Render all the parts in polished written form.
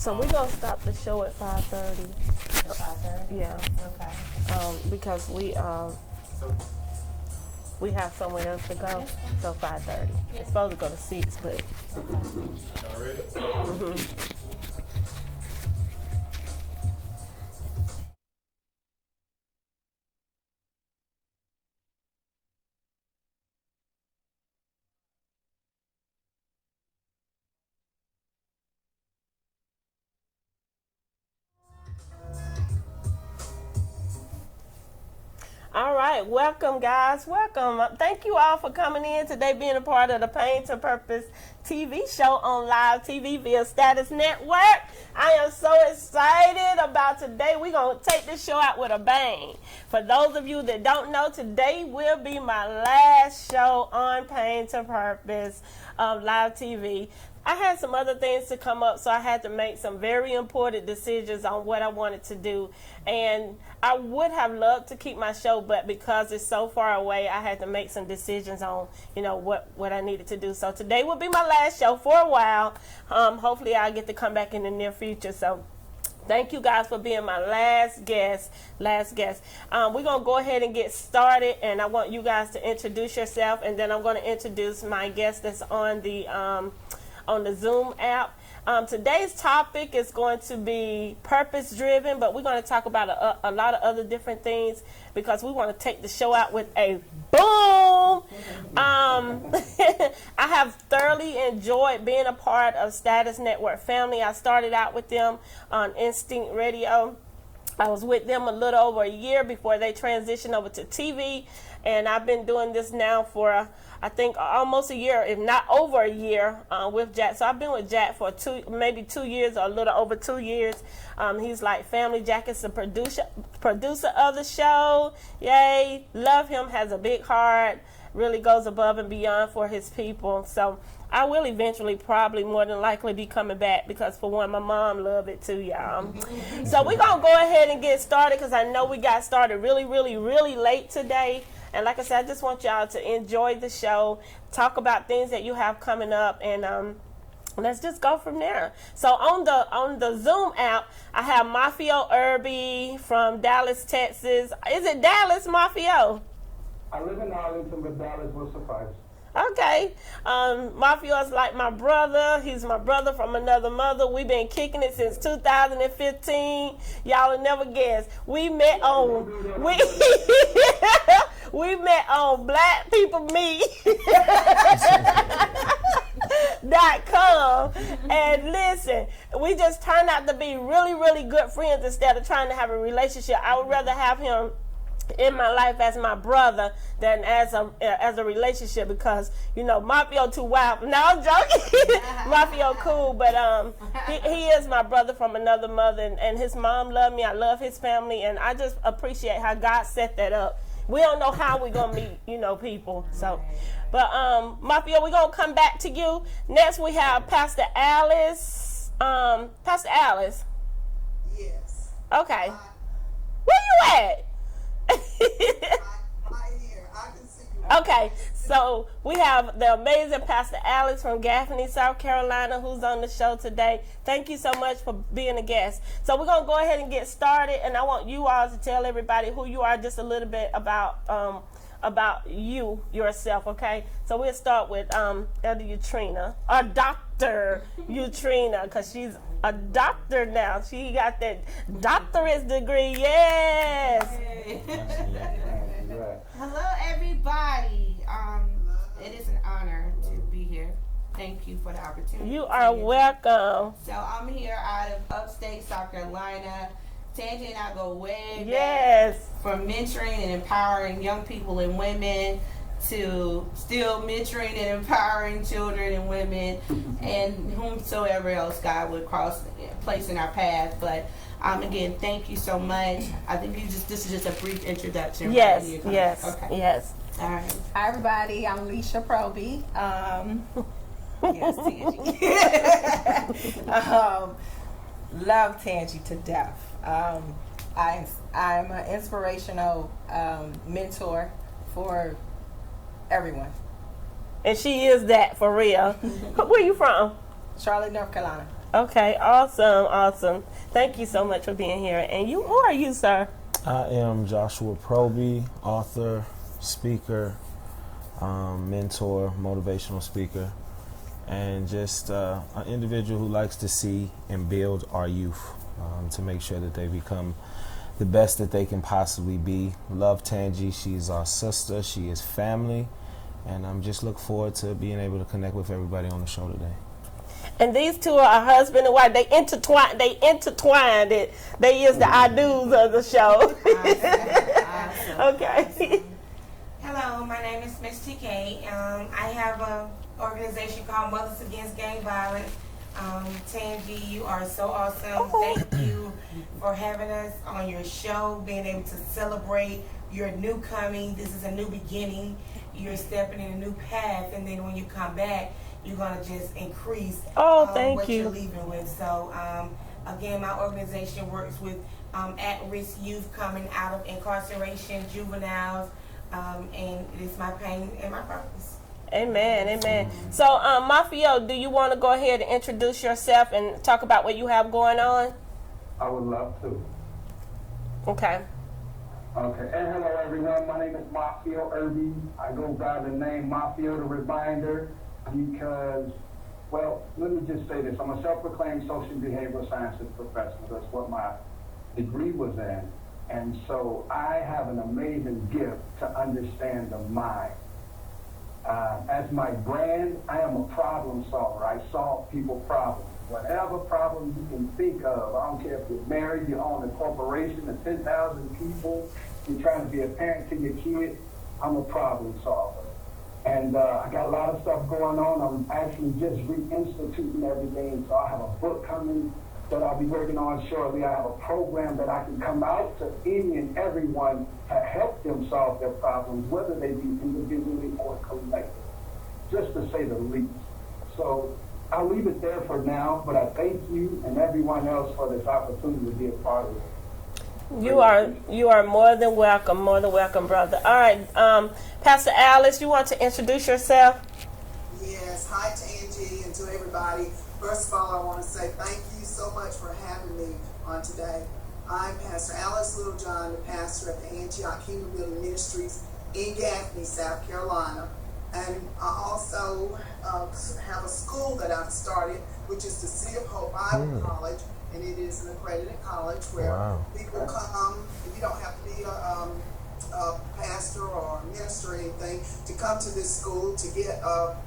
So we're gonna stop the show at 5:30. 5:30? Yeah. Okay. Because we have somewhere else to go. So 5:30. It's supposed to go to 6, but. Already? Mm-hmm. All right, welcome guys, welcome. Thank you all for coming in today, being a part of the Pain to Purpose TV show on Live TV via Status Network. I am so excited about today. We're going to take this show out with a bang. For those of you that don't know, today will be my last show on Pain to Purpose Live TV. I had some other things to come up, so I had to make some very important decisions on what I wanted to do. And I would have loved to keep my show, but because it's so far away, I had to make some decisions on, what I needed to do. So today will be my last show for a while. Hopefully I'll get to come back in the near future. So thank you guys for being my last guest. We're going to go ahead and get started, and I want you guys to introduce yourself, and then I'm going to introduce my guest that's on the Zoom app. Today's topic is going to be purpose-driven, but we're going to talk about a lot of other different things because we want to take the show out with a boom. I have thoroughly enjoyed being a part of Status Network family. I started out with them on Instinct Radio. I was with them a little over a year before they transitioned over to TV, and I've been doing this now for I think almost a year, if not over a year, with Jack. So I've been with Jack for maybe 2 years or a little over 2 years. He's like family. Jack is the producer of the show. Yay, love him, has a big heart, really goes above and beyond for his people. So I will eventually probably more than likely be coming back because, for one, my mom loved it too, y'all. So we're going to go ahead and get started because I know we got started really, really, really late today. And like I said, I just want y'all to enjoy the show, talk about things that you have coming up, and let's just go from there. So on the Zoom app, I have Mafio Irby from Dallas, Texas. Is it Dallas, Mafio? I live in Arlington, but Dallas will suffice. Okay. Mafio is like my brother. He's my brother from another mother. We've been kicking it since 2015. Y'all will never guess. We met on we met on blackpeoplemeet.com. And listen, we just turned out to be really, really good friends instead of trying to have a relationship. I would rather have him in my life as my brother than as a relationship because Mafio too wild. No, I'm joking. Mafio cool, but he is my brother from another mother, and his mom loved me. I love his family, and I just appreciate how God set that up. We don't know how we're gonna meet, people. So, but Mafio, we're gonna come back to you next. We have Pastor Alice. Pastor Alice. Yes. Okay. Where you at? Right here. I can see you. Okay, so we have the amazing Pastor Alex from Gaffney, South Carolina, who's on the show today. Thank you so much for being a guest. So we're going to go ahead and get started, and I want you all to tell everybody who you are, just a little bit about you yourself, okay? So we'll start with Elder Utrina, or Dr. Utrina, because she's a doctor now. She got that doctorate degree. Yes. Hey. Hello, everybody. It is an honor to be here. Thank you for the opportunity. You are welcome. So I'm here out of upstate South Carolina. Tangi and I go way Yes. back, from mentoring and empowering young people and women to still mentoring and empowering children and women and whomsoever else God would place in our path. But again, thank you so much. I think this is just a brief introduction. Yes, right? yes, okay. yes. All right. Hi everybody, I'm Leisha Proby. Yes, Tangi. Love Tangi to death. I'm an inspirational mentor for everyone. And she is that for real. Where you from? Charlotte, North Carolina. Okay, awesome. Thank you so much for being here. And who are you, sir? I am Joshua Proby, author, speaker, mentor, motivational speaker, and just an individual who likes to see and build our youth to make sure that they become the best that they can possibly be. Love Tangi, she's our sister, she is family, and I'm just look forward to being able to connect with everybody on the show today. And these two are husband and wife. They intertwined it. They is the I do's of the show. Awesome. Okay. Hello, my name is Miss TK. I have an organization called Mothers Against Gang Violence. Tangi, you are so awesome. Thank you for having us on your show, being able to celebrate your new coming. This is a new beginning. You're stepping in a new path, and then when you come back, you're going to just increase Thank what you. you're leaving with. So, again, my organization works with at-risk youth coming out of incarceration, juveniles, and it's my pain and my purpose. Amen. So, Mafio, do you want to go ahead and introduce yourself and talk about what you have going on? I would love to. Okay. Okay, and hello everyone. My name is Mafio Irby. I go by the name Mafio the Reminder because, well, let me just say this. I'm a self-proclaimed social behavioral sciences professional. That's what my degree was in. And so I have an amazing gift to understand the mind. As my brand, I am a problem solver. I solve people problems. Whatever problem you can think of. I don't care if you're married, you own a corporation of 10,000 people, you're trying to be a parent to your kid, I'm a problem solver. And I got a lot of stuff going on. I'm actually just reinstituting everything. So I have a book coming that I'll be working on shortly. I have a program that I can come out to any and everyone to help them solve their problems, whether they be individually or collectively, just to say the least. So I'll leave it there for now, but I thank you and everyone else for this opportunity to be a part of it. You are more than welcome, brother. All right, Pastor Alice, you want to introduce yourself? Yes, hi Tangi and to everybody. First of all, I want to say thank you so much for having me on today. I'm Pastor Alice Littlejohn, the pastor at the Antioch Kingdom Building Ministries in Gaffney, South Carolina. And I also have a school that I've started, which is the City of Hope Bible College, and it is an accredited college where people come. You don't have to be a pastor or a minister or anything to come to this school to get a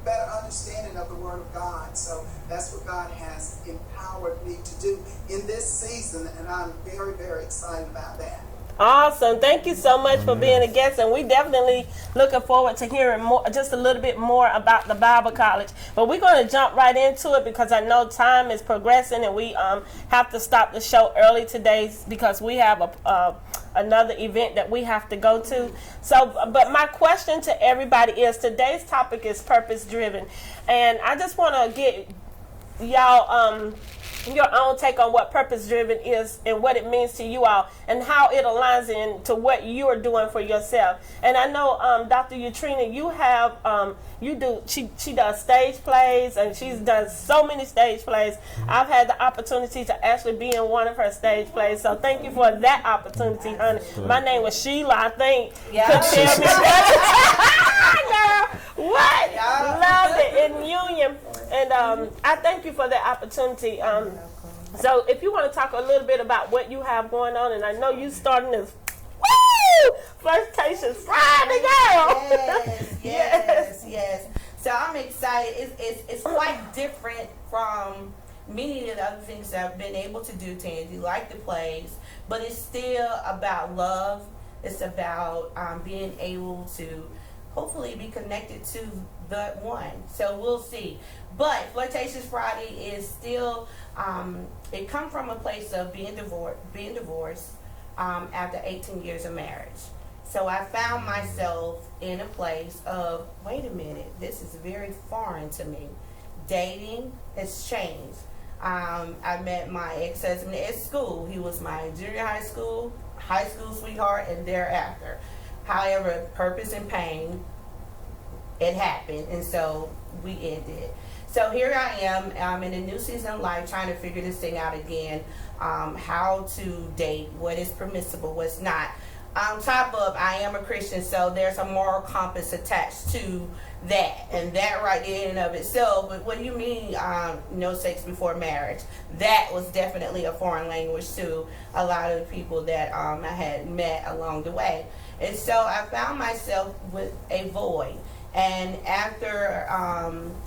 better understanding of the Word of God. So that's what God has empowered me to do in this season, and I'm very, very excited about that. Awesome. Thank you so much for being a guest, and we definitely looking forward to hearing more, just a little bit more about the Bible College. But we're going to jump right into it because I know time is progressing, and we have to stop the show early today because we have another event that we have to go to. So, but my question to everybody is, today's topic is purpose driven, and I just want to get y'all your own take on what purpose driven is and what it means to you all and how it aligns into what you are doing for yourself. And I know Dr. Utrina, you have she does stage plays, and she's done so many stage plays. I've had the opportunity to actually be in one of her stage plays, so thank you for that opportunity, honey. My name was Sheila, I think. Yeah. Could tell me that. Girl, what? Loved it in Union. And I thank you for that opportunity. So if you want to talk a little bit about what you have going on, and I know you starting this Flirtatious Friday, girl. Yes. So I'm excited. It's quite different from many of the other things that I've been able to do, Tangi, like the plays, but it's still about love. It's about being able to hopefully be connected to the one. So we'll see. But Flirtatious Friday is still, it comes from a place of being divorced after 18 years of marriage. So I found myself in a place of, wait a minute, this is very foreign to me. Dating has changed. I met my ex-husband at school. He was my junior high school sweetheart, and thereafter. However, purpose and pain, it happened, and so we ended. So here I am. I'm in a new season of life, trying to figure this thing out again. How to date, what is permissible, what's not. On top of, I am a Christian, so there's a moral compass attached to that, and that right there in and of itself. But what do you mean, no sex before marriage? That was definitely a foreign language to a lot of the people that I had met along the way. And so I found myself with a void. And after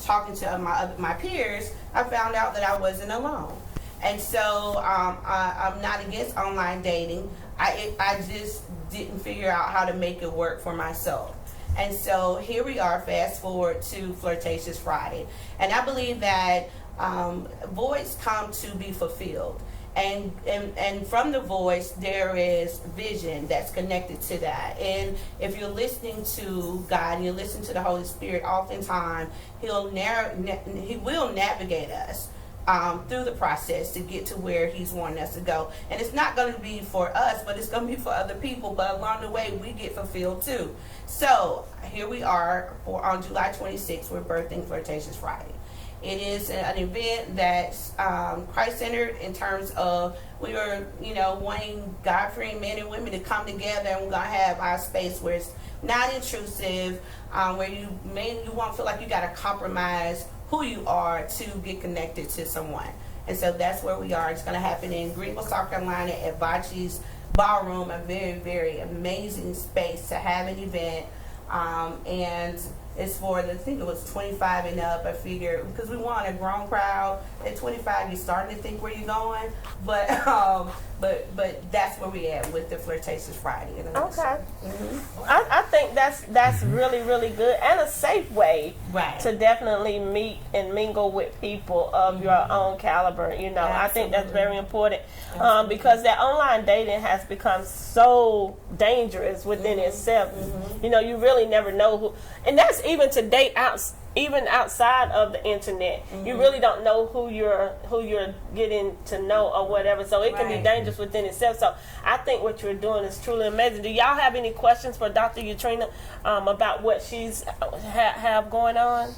talking to my peers, I found out that I wasn't alone. And so I'm not against online dating. I just didn't figure out how to make it work for myself. And so here we are, fast forward to Flirtatious Friday. And I believe that voids come to be fulfilled. And from the voice, there is vision that's connected to that. And if you're listening to God and you listen to the Holy Spirit, oftentimes He will navigate us through the process to get to where He's wanting us to go. And it's not going to be for us, but it's going to be for other people. But along the way, we get fulfilled too. So here we are on July 26th. We're birthing Flirtatious Friday. It is an event that's Christ-centered in terms of we are, wanting God-fearing men and women to come together, and we're going to have our space where it's not intrusive, where you won't feel like you got to compromise who you are to get connected to someone. And so that's where we are. It's going to happen in Greenville, South Carolina at Vachi's Ballroom, a very, very amazing space to have an event. And it's for, I think it was 25 and up, I figure, because we want a grown crowd. At 25, you're starting to think where you're going, but that's where we at with the Flirtatious Friday. Okay. I think that's really, really good and a safe way to definitely meet and mingle with people of your own caliber. I think that's very important because that online dating has become so dangerous within itself. You really never know who, and that's even to date even outside of the internet. You really don't know who you're getting to know or whatever, so it can be dangerous within itself. So I think what you're doing is truly amazing. Do y'all have any questions for Dr. Utrina about what she's have going on?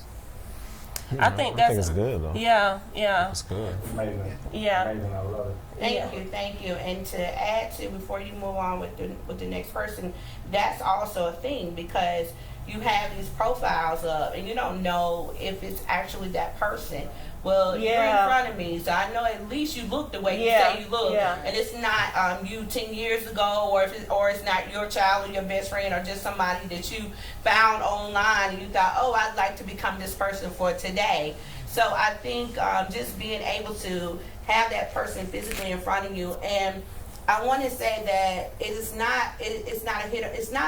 I think it's good though. Yeah. It's good. Amazing. Yeah. Amazing. I love it. Thank you. And to add to, before you move on with the next person, that's also a thing, because you have these profiles up and you don't know if it's actually that person. Well, you're in front of me, so I know at least you look the way you say you look. And it's not you 10 years ago, or it's not your child or your best friend or just somebody that you found online and you thought, oh, I'd like to become this person for today. So I think just being able to have that person physically in front of you. And I want to say that it's not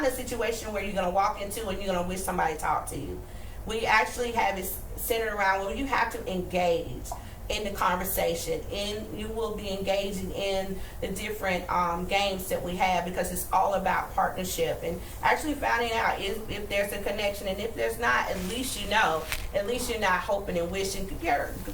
a situation where you're going to walk into and you're going to wish somebody talked to you. We actually have it centered around where you have to engage in the conversation, and you will be engaging in the different games that we have, because it's all about partnership and actually finding out if there's a connection, and if there's not, at least you know. At least you're not hoping and wishing.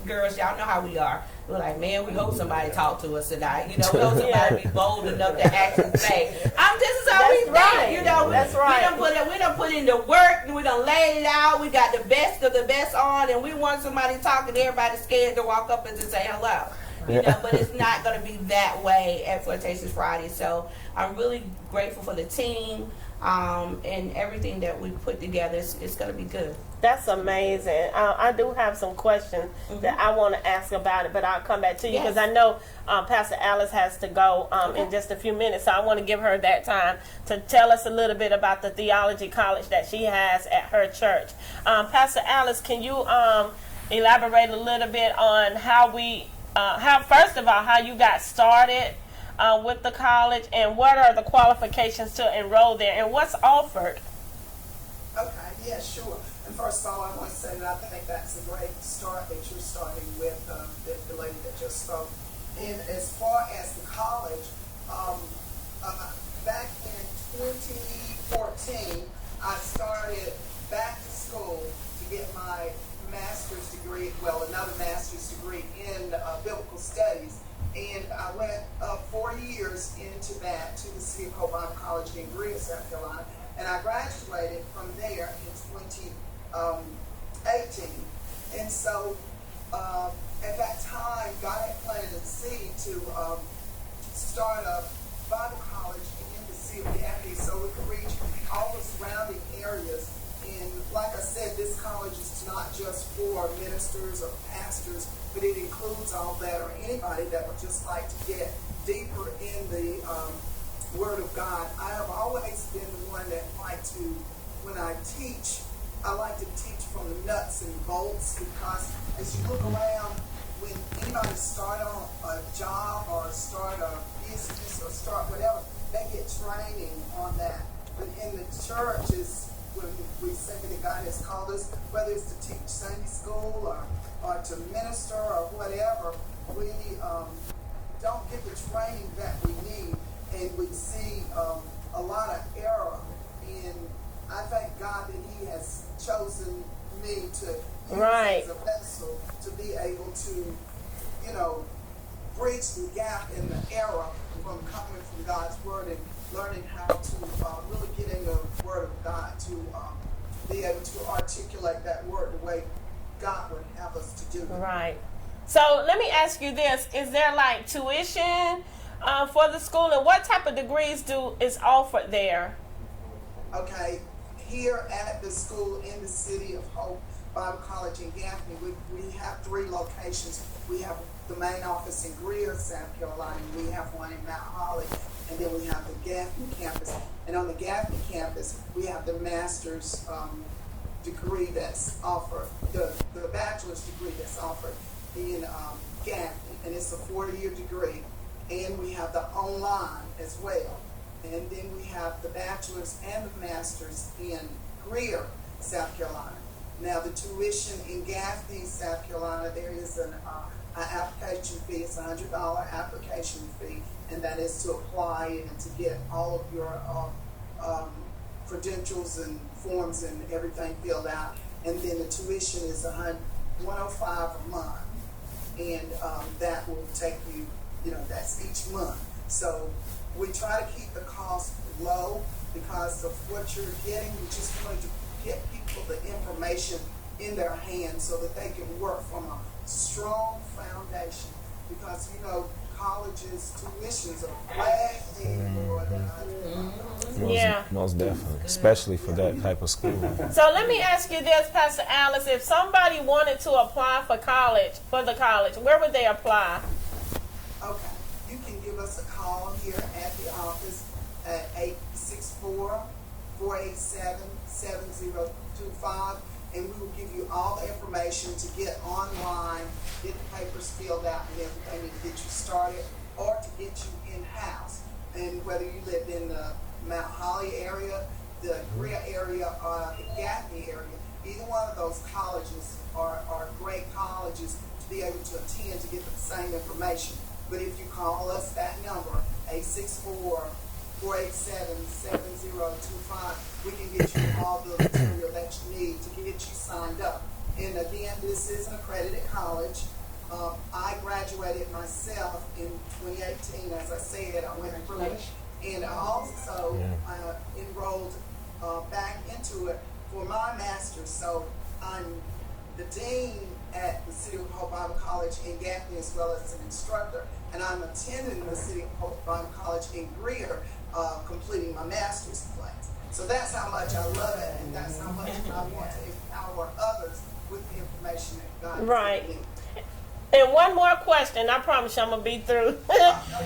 Girls, y'all know how we are. We're like, man, we hope somebody talk to us tonight. We hope somebody be bold enough to actually say, this is how we think. That's right. We done put in the work, we done laid it out, we got the best of the best on, and we want somebody talking, everybody's scared to walk up and just say hello. But it's not going to be that way at Flirtatious Friday. So I'm really grateful for the team and everything that we put together. It's going to be good. That's amazing. I do have some questions that I want to ask about it, but I'll come back to you because I know Pastor Alice has to go in just a few minutes, so I want to give her that time to tell us a little bit about the theology college that she has at her church. Pastor Alice, can you elaborate a little bit on how first of all, how you got started with the college, and what are the qualifications to enroll there, and what's offered? Okay, yeah, sure. And first of all, I want to say that I think that's a great start that you're starting with the lady that just spoke. And as far as the college, back in 2014, I started back to school to get my master's degree, another master's degree in biblical studies. And I went 4 years into that to the City of Hope Bible College in Greenville, South Carolina. And I graduated from there in 2018. And so at that time, God had planted a seed to start a Bible college in the city of Gaffney so we could reach all the surrounding areas. And like I said, this college is not just for ministers or pastors, but it includes all that, or anybody that would just like to get deeper in the Word of God. I have always been the one that like to, when I teach, I like to teach from the nuts and bolts, because as you look around, when anybody start on a job or start a business or start whatever, they get training on that. But in the church is when we say that God has called us, whether it's to teach Sunday school or to minister or whatever, we don't get the training that we need, and we see a lot of error. And I thank God that He has chosen me to use as a vessel to be able to, bridge the gap in the error from coming from God's Word and learning how to really get in the Word of God to be able to articulate that Word the way God would have us to do. Right. So let me ask you this: is there like tuition for the school, and what type of degrees is offered there? Okay, here at the school in the City of Hope Bible College in Gaffney, we have 3 locations. We have the main office in Greer, South Carolina. We have one in Mount Holly, and then we have the Gaffney campus. And on the Gaffney campus, we have the master's degree that's offered, the bachelor's degree that's offered in Gaffney, and it's a 4-year degree. And we have the online as well. And then we have the bachelor's and the master's in Greer, South Carolina. Now, the tuition in Gaffney, South Carolina, there is an application fee. It's a $100 application fee, and that is to apply and to get all of your credentials and forms and everything filled out. And then the tuition is $105 a month, and that will take you, that's each month. So we try to keep the cost low because of what you're getting. We just wanted to get people the information in their hands so that they can work from a strong foundation. Because, colleges, tuitions are way more than Most definitely, especially for that type of school. So let me ask you this, Pastor Alice: if somebody wanted to apply for the college, where would they apply? Okay, you can give us a call here at the office at 864-487-7025, and we will give you all the information to get online, get the papers filled out and everything, to get you started or to get you in-house. And whether you live in the Mount Holly area, the Greer area, or the Gaffney area, either one of those colleges are great colleges to be able to attend to get the same information. But if you call us that number, 864-487-7025, we can get you all the material that you need to get you signed up. And again, this is an accredited college. I graduated myself in 2018, as I said. I went through it. And I also enrolled back into it for my master's. So I'm the dean at the City of Hope Bible College in Gaffney as well as an instructor. And I'm attending the City of Hope Bible College in Greer, completing my master's class. So that's how much I love it, and that's how much I want to empower others with the information that God has given me. And one more question. I promise you I'm going to be through.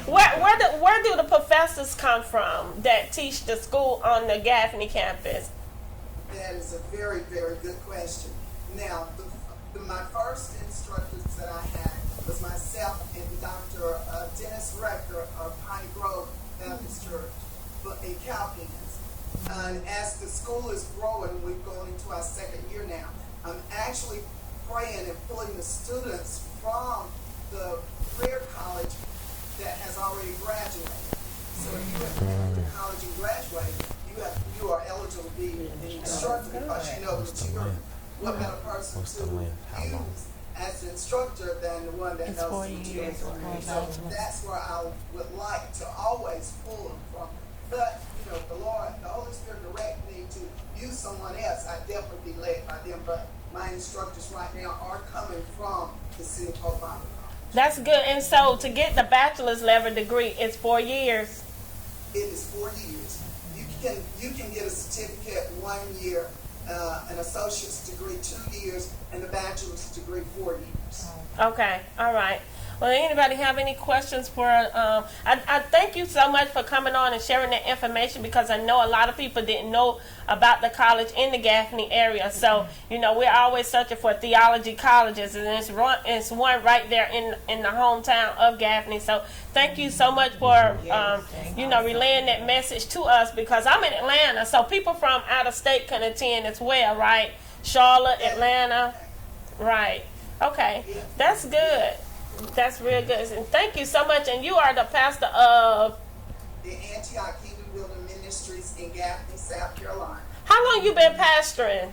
Where do the professors come from that teach the school on the Gaffney campus? That is a very, very good question. Now, my first instructors that I had was myself and Dr. Dennis Rector of Piney Grove Baptist Church in Calkins. And as the school is growing, we've gone into our 2nd year now. I'm actually praying and pulling the students from the career college that has already graduated. So if you have gone to college and graduate, you are eligible to be an instructor because you know that you're what better person to use as an instructor than the one that knows the material. So that's where I would like to always pull them from. But the Holy Spirit direct me to use someone else. I'd definitely be led by them. But my online instructors right now are coming from the City of Hope Bible College. That's good. And so to get the bachelor's level degree, it's 4 years. It is 4 years. You can get a certificate 1 year, an associate's degree 2 years, and a bachelor's degree 4 years. Okay, all right. Well, anybody have any questions for? I thank you so much for coming on and sharing that information, because I know a lot of people didn't know about the college in the Gaffney area. So we're always searching for theology colleges, and it's one right there in the hometown of Gaffney. So thank you so much for relaying that message to us, because I'm in Atlanta, so people from out of state can attend as well, right? Charlotte, Atlanta, right? Okay, that's good. That's real good. And thank you so much. And you are the pastor of the Antioch Kingdom Building Ministries in Gaffney, South Carolina. How long you been pastoring?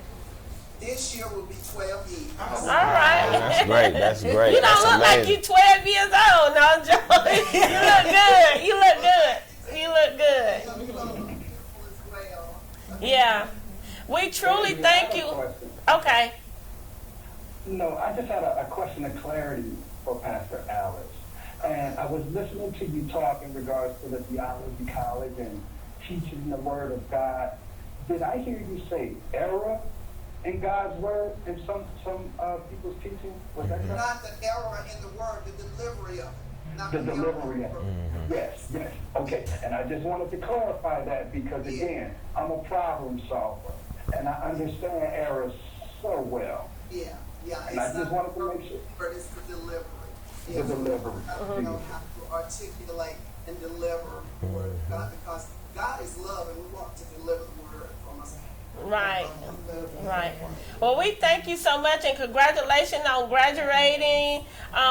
This year will be 12 years. All right. That's great. That's great. You don't look like you 12 years old. No, I'm joking. You look good. You look good. You look good. You look beautiful as well. Yeah. We truly thank you. Okay. No, I just had a question of clarity for Pastor Alice. And I was listening to you talk in regards to the theology college and teaching the word of God. Did I hear you say error in God's word in some people's teaching? Was that correct? Not the error in the word, the delivery of it. Not The error in delivery of it. Mm-hmm. Yes. Okay. And I just wanted to clarify that, because again, I'm a problem solver and I understand errors so well. Yeah. And I just wanted to make sure. But it's the delivery. The delivery. I don't know how to articulate and deliver the word of God, because God is love and we want to deliver the word from us. Right. Right. Well, we thank you so much, and congratulations on graduating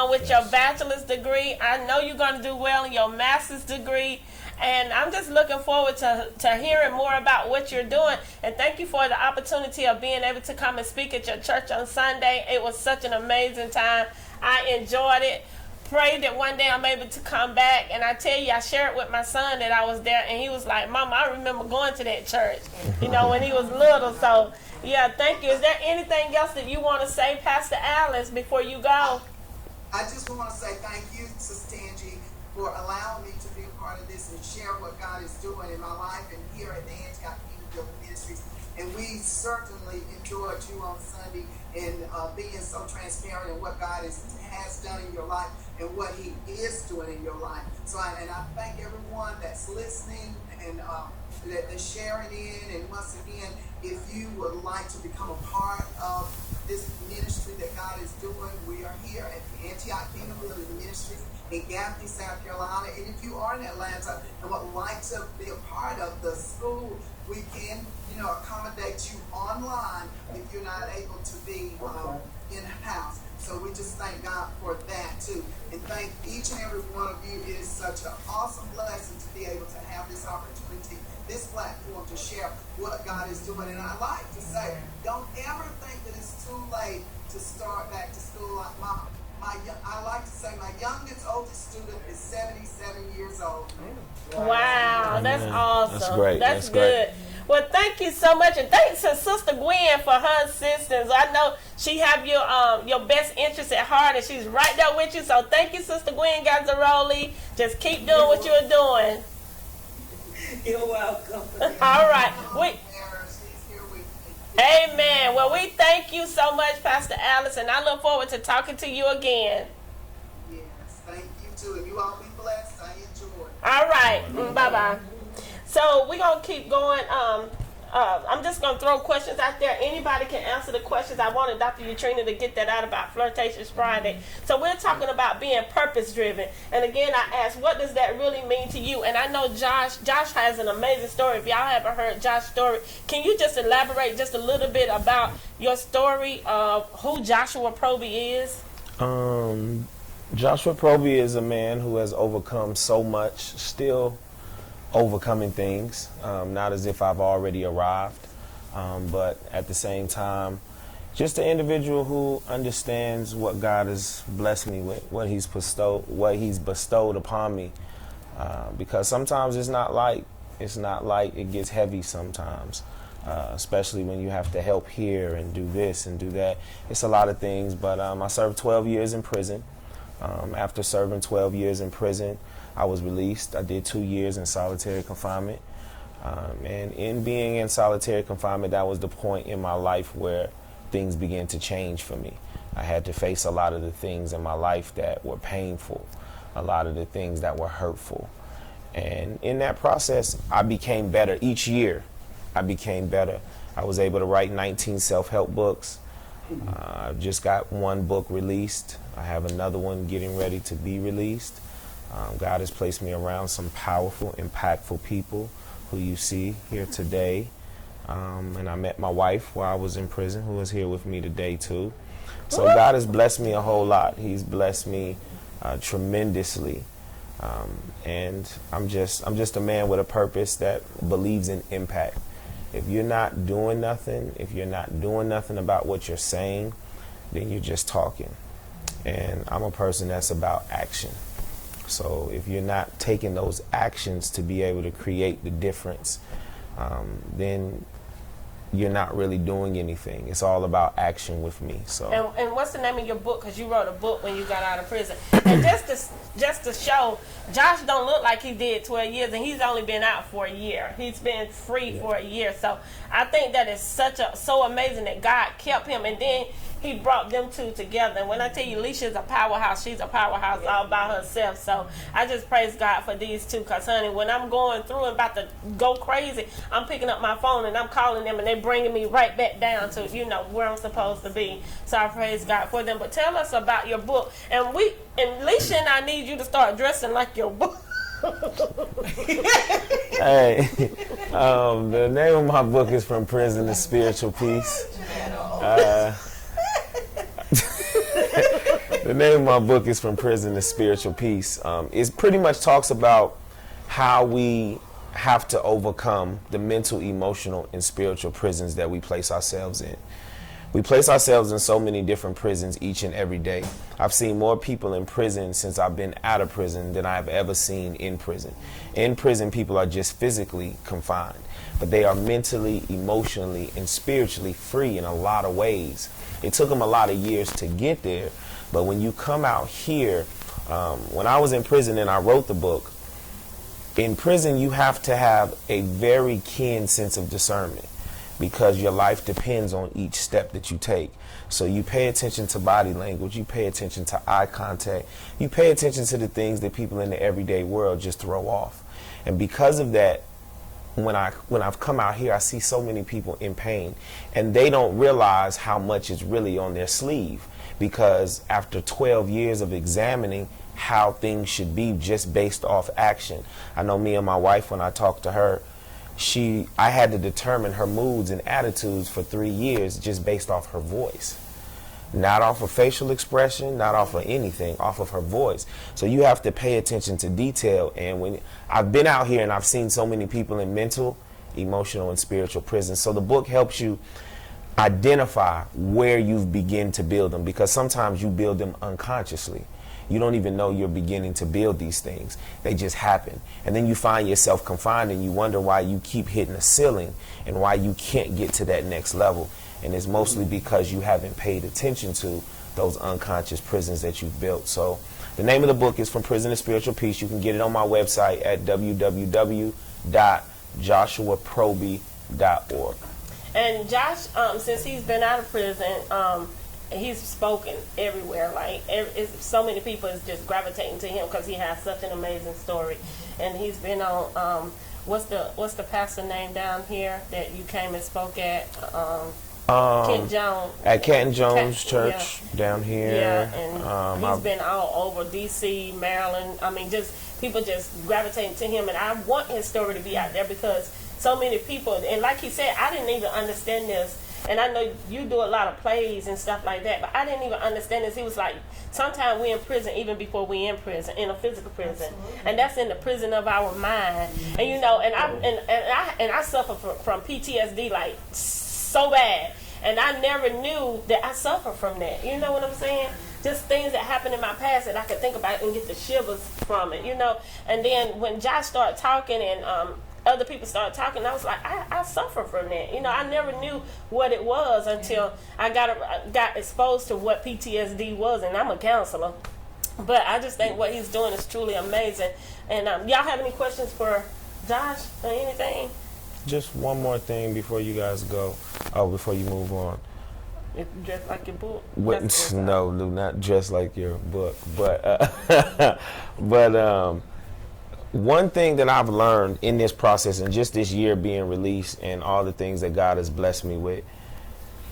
with your bachelor's degree. I know you're going to do well in your master's degree, and I'm just looking forward to hearing more about what you're doing. And thank you for the opportunity of being able to come and speak at your church on Sunday. It was such an amazing time. I enjoyed it. Pray that one day I'm able to come back. And I tell you, I shared with my son that I was there, and he was like, Mama, I remember going to that church, when he was little. So, yeah, thank you. Is there anything else that you want to say, Pastor Alice, before you go? I just want to say thank you, Sister Angie, for allowing me to be a part of this and share what God is doing in my life and here at the Antioch Kingdom Building Ministries. And we certainly enjoyed you on Sunday and being so transparent in what God has done in your life and what He is doing in your life. So, I thank everyone that's listening and that's sharing in. And once again, if you would like to become a part of this ministry that God is doing, we are here at the Antioch Kingdom Building Ministries in Gaffney, South Carolina. And if you are in Atlanta and would like to be a part of the school, we can, accommodate you online if you're not able to be in-house. So we just thank God for that too. And thank each and every one of you. It is such an awesome blessing to be able to have this opportunity, this platform to share what God is doing. And I like to say, don't ever think that it's too late to start back to school. Like I like to say my oldest student is 77 years old. Wow, that's awesome. That's great. That's great. good. Well, thank you so much, and thanks to Sister Gwen for her assistance. I know she have your best interest at heart, and she's right there with you. So thank you, Sister Gwen Gazzaroli. Just keep doing what you're doing. You're welcome. All right. Amen. Well, we thank you so much, Pastor Alice, and I look forward to talking to you again. Yes, thank you too. And you all be blessed. I enjoy. All right. Bye-bye. So we're going to keep going. I'm just going to throw questions out there. Anybody can answer the questions. I wanted Dr. Utrina to get that out about Flirtatious Friday. So we're talking about being purpose-driven. And again, I asked, what does that really mean to you? And I know Josh has an amazing story. If y'all haven't heard Josh's story, can you just elaborate just a little bit about your story of who Joshua Proby is? Joshua Proby is a man who has overcome so much, still overcoming things, not as if I've already arrived, but at the same time, just an individual who understands what God has blessed me with, what He's bestowed upon me, because sometimes it's not light. It gets heavy sometimes, especially when you have to help here and do this and do that. It's a lot of things, but I served 12 years in prison. After serving 12 years in prison, I was released. I did 2 years in solitary confinement. And in being in solitary confinement, that was the point in my life where things began to change for me. I had to face a lot of the things in my life that were painful, a lot of the things that were hurtful. And in that process, I became better. Each year, I became better. I was able to write 19 self-help books. I've just got one book released. I have another one getting ready to be released. God has placed me around some powerful, impactful people who you see here today. And I met my wife while I was in prison, who is here with me today too. So God has blessed me a whole lot. He's blessed me tremendously. And I'm just a man with a purpose that believes in impact. If you're not doing nothing, about what you're saying, then you're just talking. And I'm a person that's about action. So if you're not taking those actions to be able to create the difference, then you're not really doing anything. It's all about action with me. So. And what's the name of your book? Because you wrote a book when you got out of prison. And just to show, Josh don't look like he did 12 years, and he's only been out for a year. He's been free for a year. So I think that is so amazing that God kept him, and then he brought them two together. And when I tell you, Alicia's a powerhouse, she's a powerhouse all by herself. So I just praise God for these two, because honey, when I'm going through and about to go crazy, I'm picking up my phone and I'm calling them, and they're bringing me right back down to, where I'm supposed to be. So I praise God for them. But tell us about your book. And Alicia and I need you to start dressing like your book. Hey, the name of my book is From Prison to Spiritual Peace. The name of my book is From Prison to Spiritual Peace. It pretty much talks about how we have to overcome the mental, emotional, and spiritual prisons that we place ourselves in. We place ourselves in so many different prisons each and every day. I've seen more people in prison since I've been out of prison than I've ever seen in prison. In prison, people are just physically confined, but they are mentally, emotionally, and spiritually free in a lot of ways. It took them a lot of years to get there, but when you come out here, when I was in prison and I wrote the book, in prison you have to have a very keen sense of discernment, because your life depends on each step that you take. So you pay attention to body language, you pay attention to eye contact, you pay attention to the things that people in the everyday world just throw off. And because of that, when I've come out here, I see so many people in pain, and they don't realize how much is really on their sleeve, because after 12 years of examining how things should be just based off action, I know me and my wife, when I talked to her, I had to determine her moods and attitudes for 3 years just based off her voice. Not off of facial expression, not off of anything, off of her voice. So you have to pay attention to detail. And when I've been out here and I've seen so many people in mental, emotional, and spiritual prisons. So the book helps you identify where you've begun to build them, because sometimes you build them unconsciously. You don't even know you're beginning to build these things. They just happen. And then you find yourself confined, and you wonder why you keep hitting a ceiling and why you can't get to that next level. And it's mostly because you haven't paid attention to those unconscious prisons that you've built. So the name of the book is From Prison to Spiritual Peace. You can get it on my website at www.joshuaproby.org. And Josh, since he's been out of prison, he's spoken everywhere. Like so many people is just gravitating to him because he has such an amazing story. And he's been on what's the pastor name down here that you came and spoke at? Kent Jones. At Kent Jones Church down here. Yeah, and he's been all over D.C., Maryland. I mean, just people just gravitating to him, and I want his story to be out there because so many people, and like he said, I didn't even understand this. And I know you do a lot of plays and stuff like that, but I didn't even understand this. He was like, sometimes we're in prison even before we're in prison, in a physical prison. Absolutely. And that's in the prison of our mind. And you know, and I suffer from PTSD like so bad. And I never knew that I suffer from that. You know what I'm saying? Just things that happened in my past that I could think about and get the shivers from it, you know. And then when Josh started talking and other people started talking, I was like, I suffer from that. You know, I never knew what it was until I got exposed to what PTSD was, and I'm a counselor. But I just think what he's doing is truly amazing. And y'all have any questions for Josh or anything? Just one more thing before you guys go. Oh, before you move on. Just like your book? No, Lou, not just like your book. But one thing that I've learned in this process and just this year being released and all the things that God has blessed me with,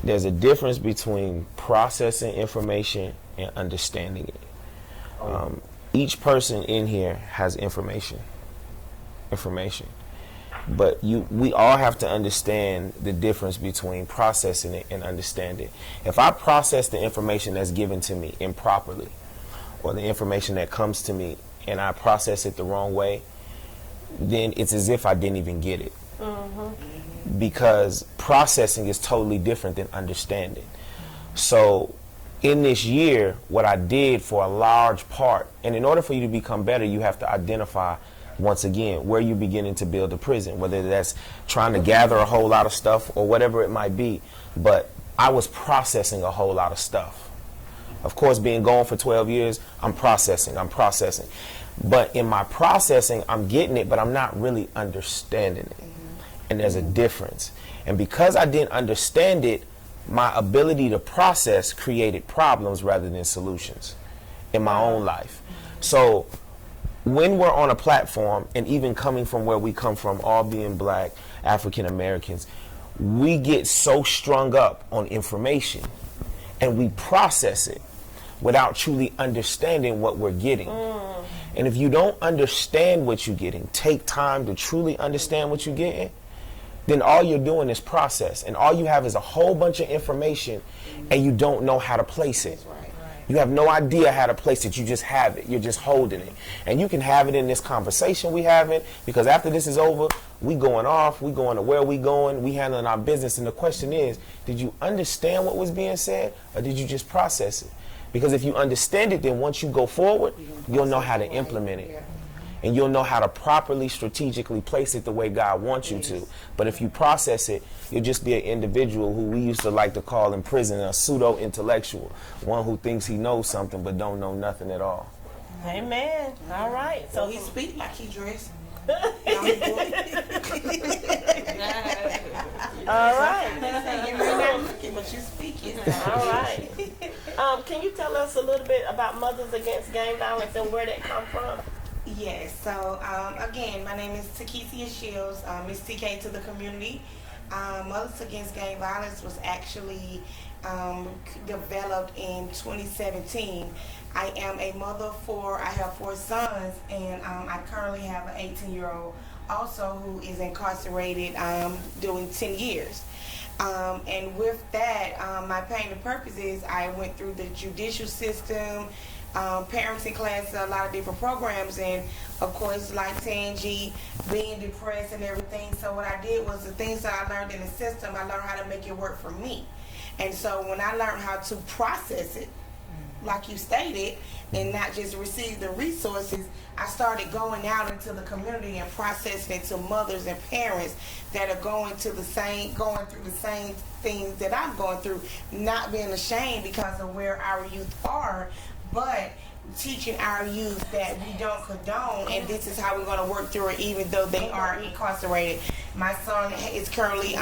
there's a difference between processing information and understanding it. Each person in here has information, but we all have to understand the difference between processing it and understanding it. If I process the information that's given to me improperly, or the information that comes to me and I process it the wrong way, then it's as if I didn't even get it. Because processing is totally different than understanding. So in this year, what I did for a large part, and in order for you to become better, you have to identify, once again, where you're beginning to build a prison, whether that's trying to gather a whole lot of stuff or whatever it might be. But I was processing a whole lot of stuff. Of course, being gone for 12 years, I'm processing. But in my processing, I'm getting it, but I'm not really understanding it. And there's a difference. And because I didn't understand it, my ability to process created problems rather than solutions in my own life. So when we're on a platform, and even coming from where we come from, all being black, African Americans, we get so strung up on information and we process it without truly understanding what we're getting. And if you don't understand what you're getting, take time to truly understand what you're getting, then all you're doing is process. And all you have is a whole bunch of information and you don't know how to place it. You have no idea how to place it. You just have it. You're just holding it. And you can have it in this conversation we having, because after this is over, we going off, we going to where we going, we handling our business. And the question is, did you understand what was being said, or did you just process it? Because if you understand it, then once you go forward, you'll know how to implement it. And you'll know how to properly, strategically place it the way God wants you to. But if you process it, you'll just be an individual who we used to like to call in prison a pseudo-intellectual, one who thinks he knows something but don't know nothing at all. Amen. All right. So he speak like he dressed. All right. You may not looking, but you speaking. All right. Can you tell us a little bit about Mothers Against Gang Violence and where that come from? Yes, so again, my name is Takesia Shields, Miss TK to the community. Mothers Against Gang Violence was actually developed in 2017. I am a mother I have 4 sons, and I currently have an 18-year-old also who is incarcerated doing 10 years. And with that, my pain and purpose is I went through the judicial system, parenting classes, a lot of different programs, and of course, like Tangi, being depressed and everything. So what I did was the things that I learned in the system, I learned how to make it work for me. And so when I learned how to process it, like you stated, and not just receive the resources, I started going out into the community and processing it to mothers and parents that are going through the same things that I'm going through, not being ashamed because of where our youth are, but teaching our youth that we don't condone, and this is how we're going to work through it even though they are incarcerated. My son is currently in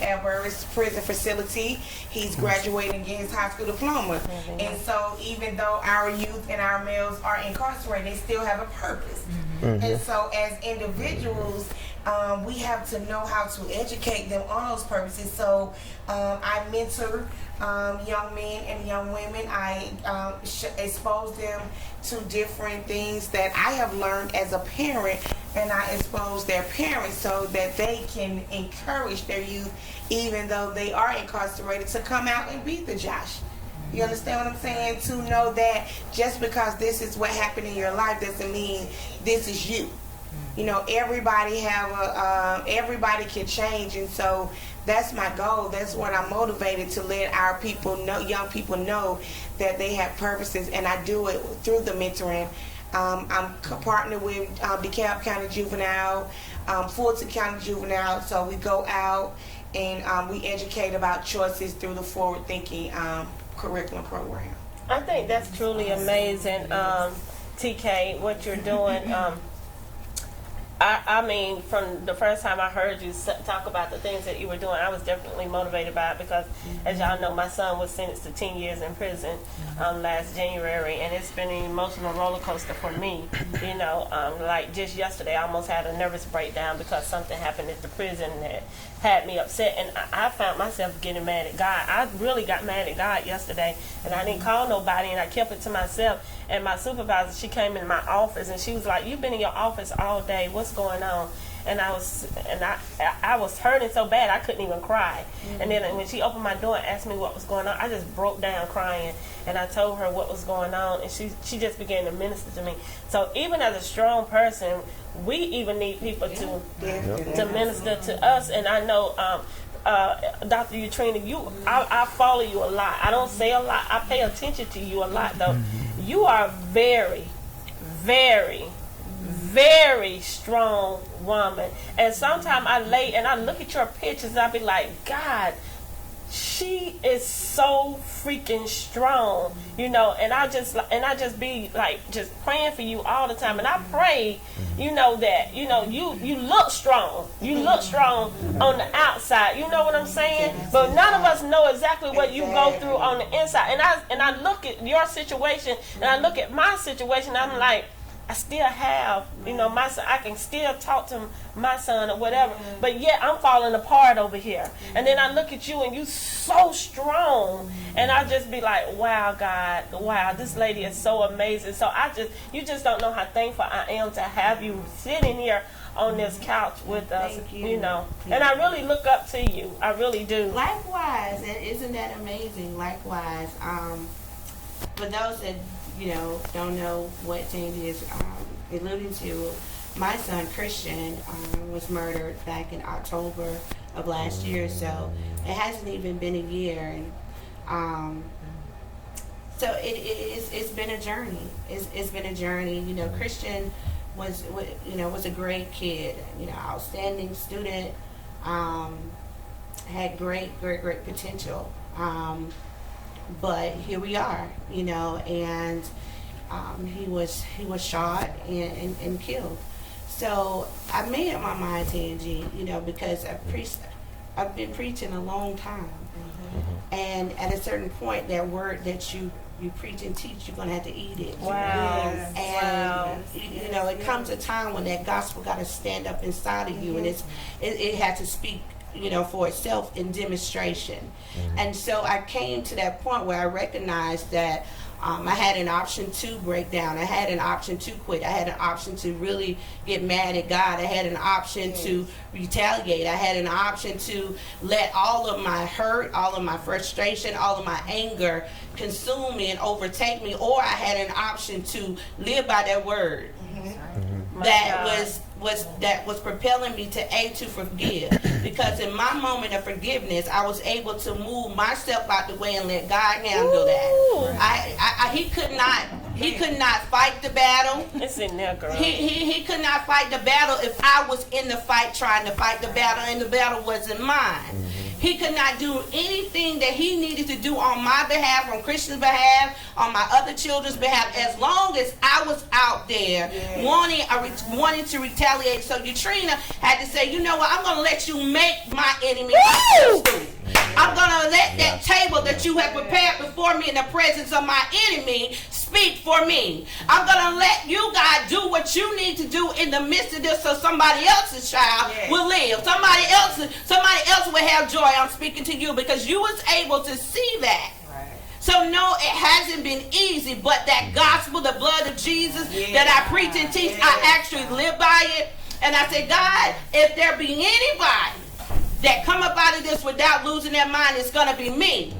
Alberta's prison facility. He's graduating, getting his high school diploma. And so even though our youth and our males are incarcerated, they still have a purpose. And so as individuals, we have to know how to educate them on those purposes. So I mentor young men and young women. I expose them to different things that I have learned as a parent, and I expose their parents so that they can encourage their youth, even though they are incarcerated, to come out and be the Josh. You understand what I'm saying? To know that just because this is what happened in your life doesn't mean this is you. You know, everybody can change, and so that's my goal. That's what I'm motivated to let our people know, young people know that they have purposes, and I do it through the mentoring. I'm partnered with DeKalb County Juvenile. Fulton County Juvenile. So we go out and we educate about choices through the forward thinking curriculum program. I think that's truly amazing, TK, what you're doing. I mean, from the first time I heard you talk about the things that you were doing, I was definitely motivated by it because, as y'all know, my son was sentenced to 10 years in prison last January, and it's been an emotional roller coaster for me. You know, like just yesterday, I almost had a nervous breakdown because something happened at the prison that had me upset, and I found myself getting mad at God. I really got mad at God yesterday, and I didn't call nobody, and I kept it to myself. And my supervisor, she came in my office, and she was like, "You've been in your office all day. What's going on?" And I was hurting so bad I couldn't even cry. And then when she opened my door and asked me what was going on, I just broke down crying, and I told her what was going on, and she just began to minister to me. So even as a strong person, we even need people to minister to us. And I know Dr. Utrina, I follow you a lot. I don't say a lot. I pay attention to you a lot, though. You are very, very, very strong woman. And sometimes I lay and I look at your pictures and I be like, God, she is so freaking strong, you know. And I just be like just praying for you all the time. And I pray, you know, that you look strong. You look strong on the outside. You know what I'm saying? But none of us know exactly what you go through on the inside. And I look at your situation and I look at my situation. I'm like, I still have, you know, my son. I can still talk to my son or whatever, but yet I'm falling apart over here. And then I look at you and you so strong, and I just be like, wow, God, wow, this lady is so amazing. So you just don't know how thankful I am to have you sitting here on this couch with us, you know. And I really look up to you. I really do. Likewise, and isn't that amazing? Likewise, for those that don't know what Tandy is alluding to, my son Christian was murdered back in October of last year, so it hasn't even been a year, and so it's been a journey. It's been a journey. You know, Christian was a great kid. You know, outstanding student. Had great potential. But here we are, you know, and he was shot and killed. So I made up my mind, Tangi, you know, because I've been preaching a long time, and at a certain point, that word that you preach and teach, you're gonna have to eat it. Wow. And you know, it comes a time when that gospel got to stand up inside of you, and it had to speak, you know, for itself in demonstration. And so I came to that point where I recognized that I had an option to break down. I had an option to quit. I had an option to really get mad at God. I had an option to retaliate. I had an option to let all of my hurt, all of my frustration, all of my anger consume me and overtake me, or I had an option to live by that word that was propelling me to forgive. Because in my moment of forgiveness, I was able to move myself out the way and let God handle that. He could not fight the battle. It's in there, girl. He could not fight the battle if I was in the fight trying to fight the battle, and the battle wasn't mine. He could not do anything that he needed to do on my behalf, on Christian's behalf, on my other children's behalf, as long as I was out there wanting to retaliate. So Utrina had to say, you know what, I'm going to let you make my enemy my footstool. I'm going to let that table that you have prepared before me in the presence of my enemy speak for me. I'm going to let you, God, do what you need to do in the midst of this so somebody else's child will live. Somebody else will have joy. I'm speaking to you because you was able to see that. So no, it hasn't been easy, but that gospel, the blood of Jesus that I preach and teach, I actually live by it. And I say, God, if there be anybody that come up out of this without losing their mind, it's going to be me.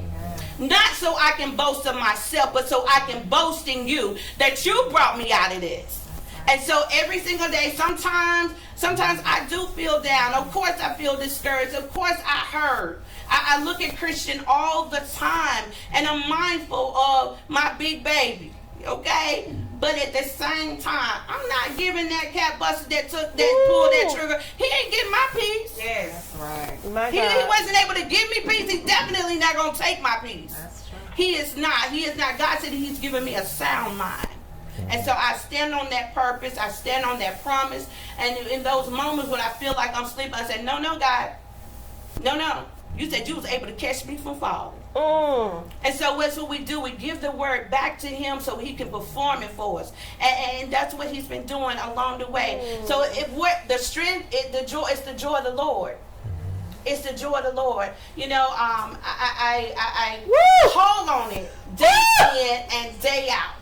Not so I can boast of myself, but so I can boast in you that you brought me out of this. And so every single day, sometimes I do feel down. Of course I feel discouraged. Of course I hurt. I look at Christian all the time, and I'm mindful of my big baby. okay? But at the same time, I'm not giving that cat buster that pulled that trigger. He ain't getting my peace. Yes, right. My He God. wasn't able to give me peace. He's definitely not going to take my peace. That's true. He is not. He is not. God said he's given me a sound mind. And so I stand on that purpose. I stand on that promise. And in those moments when I feel like I'm sleeping, I say, no, God. No. You said you was able to catch me from falling. And so that's what we do. We give the word back to him so he can perform it for us. And that's what he's been doing along the way. So if the strength, the joy, it's the joy of the Lord. It's the joy of the Lord. You know, I hold on it day in and day out.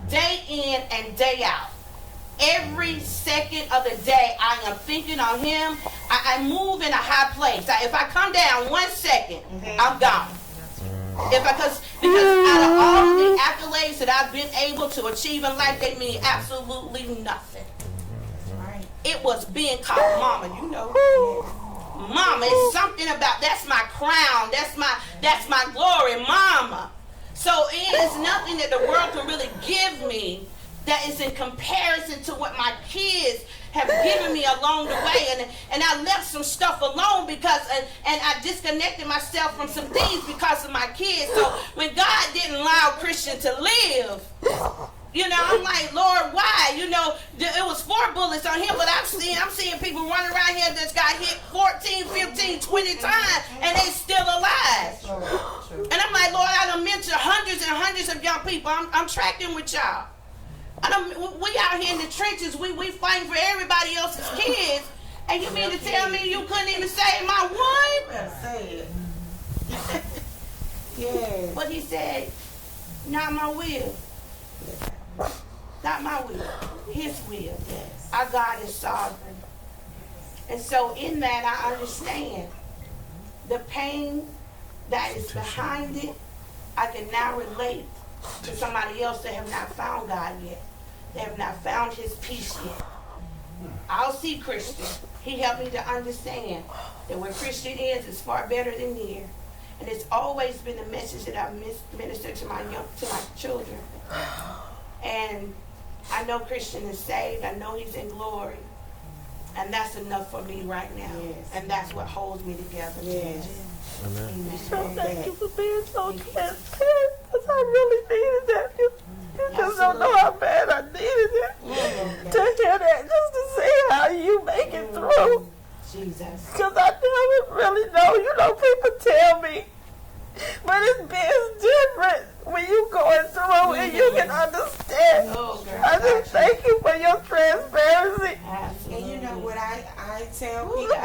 Day in and day out. Every second of the day, I am thinking on him. I move in a high place. If I come down 1 second, I'm gone. Because out of all the accolades that I've been able to achieve in life, they mean absolutely nothing. Right. It was being called mama, you know. Mama, it's something about, that's my crown, that's my glory, mama. So it is nothing that the world can really give me that is in comparison to what my kids have given me along the way. And I left some stuff alone because, and I disconnected myself from some things because of my kids. So when God didn't allow Christian to live, you know, I'm like, Lord, why? You know, it was 4 bullets on him, but I'm seeing people running around here that's got hit 14, 15, 20 times, and they still alive. And I'm like, Lord, I done mentored hundreds and hundreds of young people. I'm tracking with y'all. We out here in the trenches. We fighting for everybody else's kids, and you mean to tell me you couldn't even save my one? Well, say it. Yeah. But he said, not my will. Not my will. His will. Yes. Our God is sovereign. And so in that I understand the pain that is behind it. I can now relate to somebody else that have not found God yet. They have not found his peace yet. I'll see Christian. He helped me to understand that where Christian is far better than here. And it's always been a message that I've ministered to my children. And I know Christian is saved. I know he's in glory. And that's enough for me right now. Yes. And that's what holds me together. Yes. Amen. So thank you for being so transparent, because I really needed that. You just don't know how bad I needed it to hear that, just to see how you make it through. Jesus. Because I never really know. You know, people tell me, but it's different when you going through and you can understand. Oh, girl. I just thank you for your transparency. And you know what I tell people,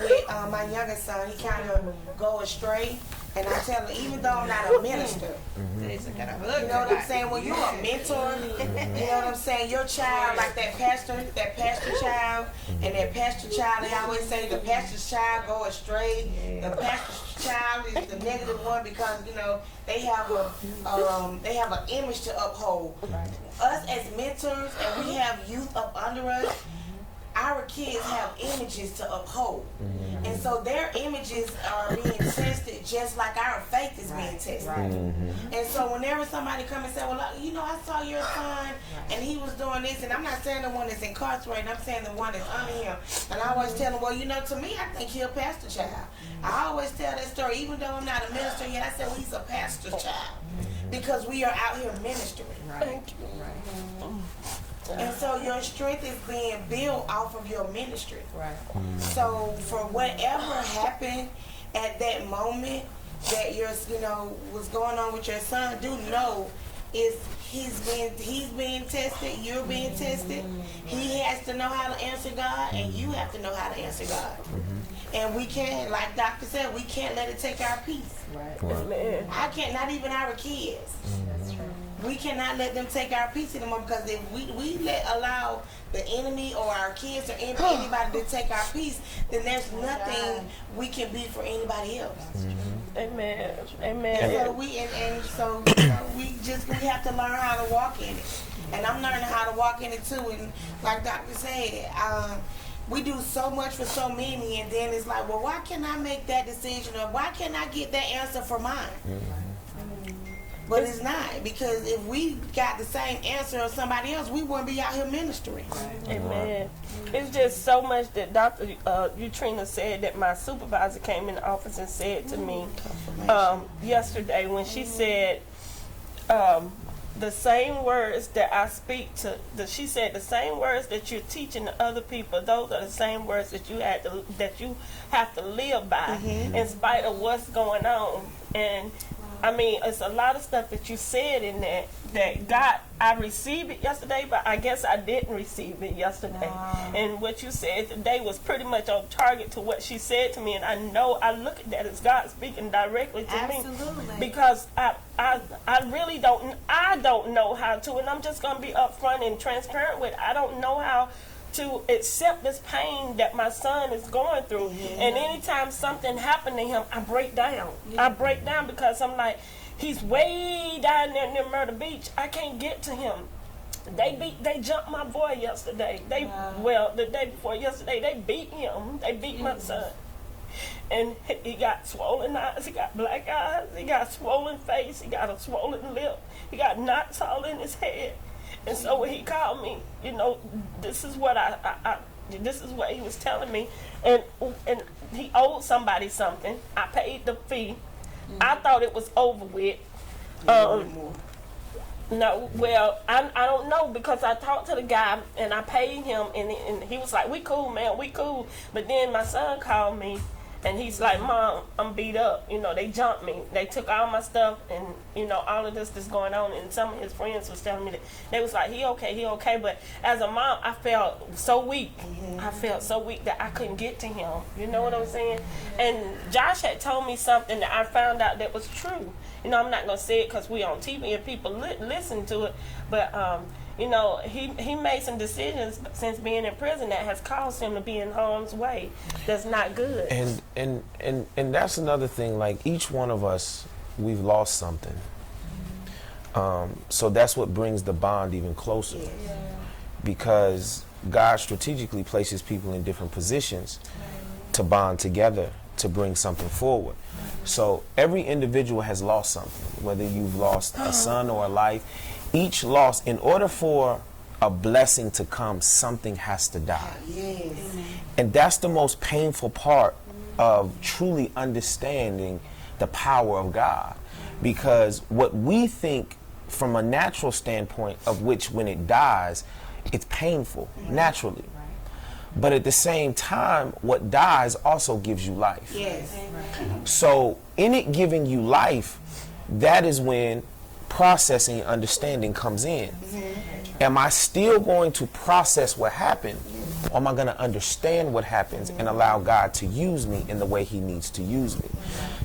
with my youngest son, he kind of go astray. And I tell him, even though I'm not a minister, you know what I'm saying? When you're a mentor, you know what I'm saying? Your child, like that pastor child, and that pastor child, they always say the pastor's child go astray. The pastor's child is the negative one because, you know, they have an image to uphold. Us as mentors, and we have youth up under us, our kids have images to uphold. And so their images are being tested just like our faith is being tested. And so whenever somebody come and say, well, you know, I saw your son and he was doing this, and I'm not saying the one that's incarcerated, I'm saying the one that's under him. And I always tell them, well, you know, to me, I think he's a pastor child. I always tell that story, even though I'm not a minister yet, I said, well, he's a pastor child. Because we are out here ministering. Thank you. And so your strength is being built off of your ministry. Right. So for whatever happened at that moment that was going on with your son, do know is he's being tested, you're being tested. He has to know how to answer God, and you have to know how to answer God. And we can't, like Doctor said, we can't let it take our peace. Amen. I can't, not even our kids. That's true. We cannot let them take our peace anymore, because if we allow the enemy or our kids or anybody to take our peace, then there's nothing we can be for anybody else. Amen. Amen. And so we have to learn how to walk in it. And I'm learning how to walk in it too. And like Doctor said, we do so much for so many, and then it's like, well, why can't I make that decision, or why can't I get that answer for mine? But it's not, because if we got the same answer as somebody else, we wouldn't be out here ministering. Amen. It's just so much that Dr. Utrina said that my supervisor came in the office and said to me yesterday when she said the same words that I speak to, she said the same words that you're teaching to other people, those are the same words that you have to live by in spite of what's going on. And I mean, it's a lot of stuff that you said in there that God, I received it yesterday, but I guess I didn't receive it yesterday. And what you said today was pretty much on target to what she said to me. And I know, I look at that as God speaking directly to me. Because I really don't know how to, and I'm just going to be upfront and transparent with it. I don't know how to accept this pain that my son is going through. And anytime something happened to him, I break down. I break down because I'm like, he's way down there near Myrtle Beach. I can't get to him. They jumped my boy yesterday. The day before yesterday, they beat him. They beat my son. And he got swollen eyes, he got black eyes, he got swollen face, he got a swollen lip, he got knots all in his head. And so when he called me, you know, this is what this is what he was telling me, and he owed somebody something. I paid the fee. I thought it was over with. No, well, I don't know, because I talked to the guy and I paid him, and he was like, "We cool, man, we cool." But then my son called me. And he's like, "Mom, I'm beat up. You know, they jumped me. They took all my stuff, and, you know, all of this that's going on." And some of his friends was telling me that they was like, he okay. But as a mom, I felt so weak. I felt so weak that I couldn't get to him. You know what I'm saying? And Josh had told me something that I found out that was true. You know, I'm not going to say it because we on TV and people listen to it. But, you know, he made some decisions since being in prison that has caused him to be in harm's way. That's not good. And that's another thing. Like, each one of us, we've lost something. So that's what brings the bond even closer. Because God strategically places people in different positions to bond together, to bring something forward. So every individual has lost something, whether you've lost a son or a life. Each loss, in order for a blessing to come, something has to die. And that's the most painful part of truly understanding the power of God. Because what we think from a natural standpoint, of which when it dies, it's painful, naturally. But at the same time, what dies also gives you life. So in it giving you life, that is when processing and understanding comes in. Am I still going to process what happened, or am I going to understand what happens and allow God to use me in the way he needs to use me?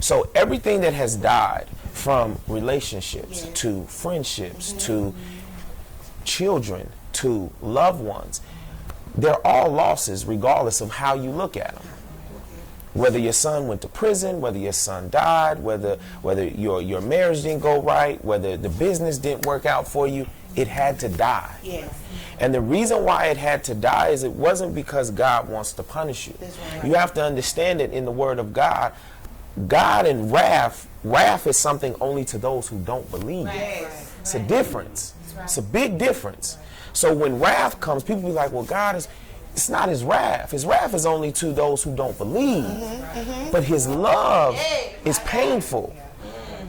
So everything that has died, from relationships to friendships to children to loved ones, they're all losses regardless of how you look at them. Whether your son went to prison, whether your son died, whether your marriage didn't go right, whether the business didn't work out for you, it had to die. And the reason why it had to die is it wasn't because God wants to punish you. You have to understand that in the Word of God, God and wrath is something only to those who don't believe. It's a difference. It's a big difference. So when wrath comes, people be like, well, God is... It's not his wrath. His wrath is only to those who don't believe. But his love is painful.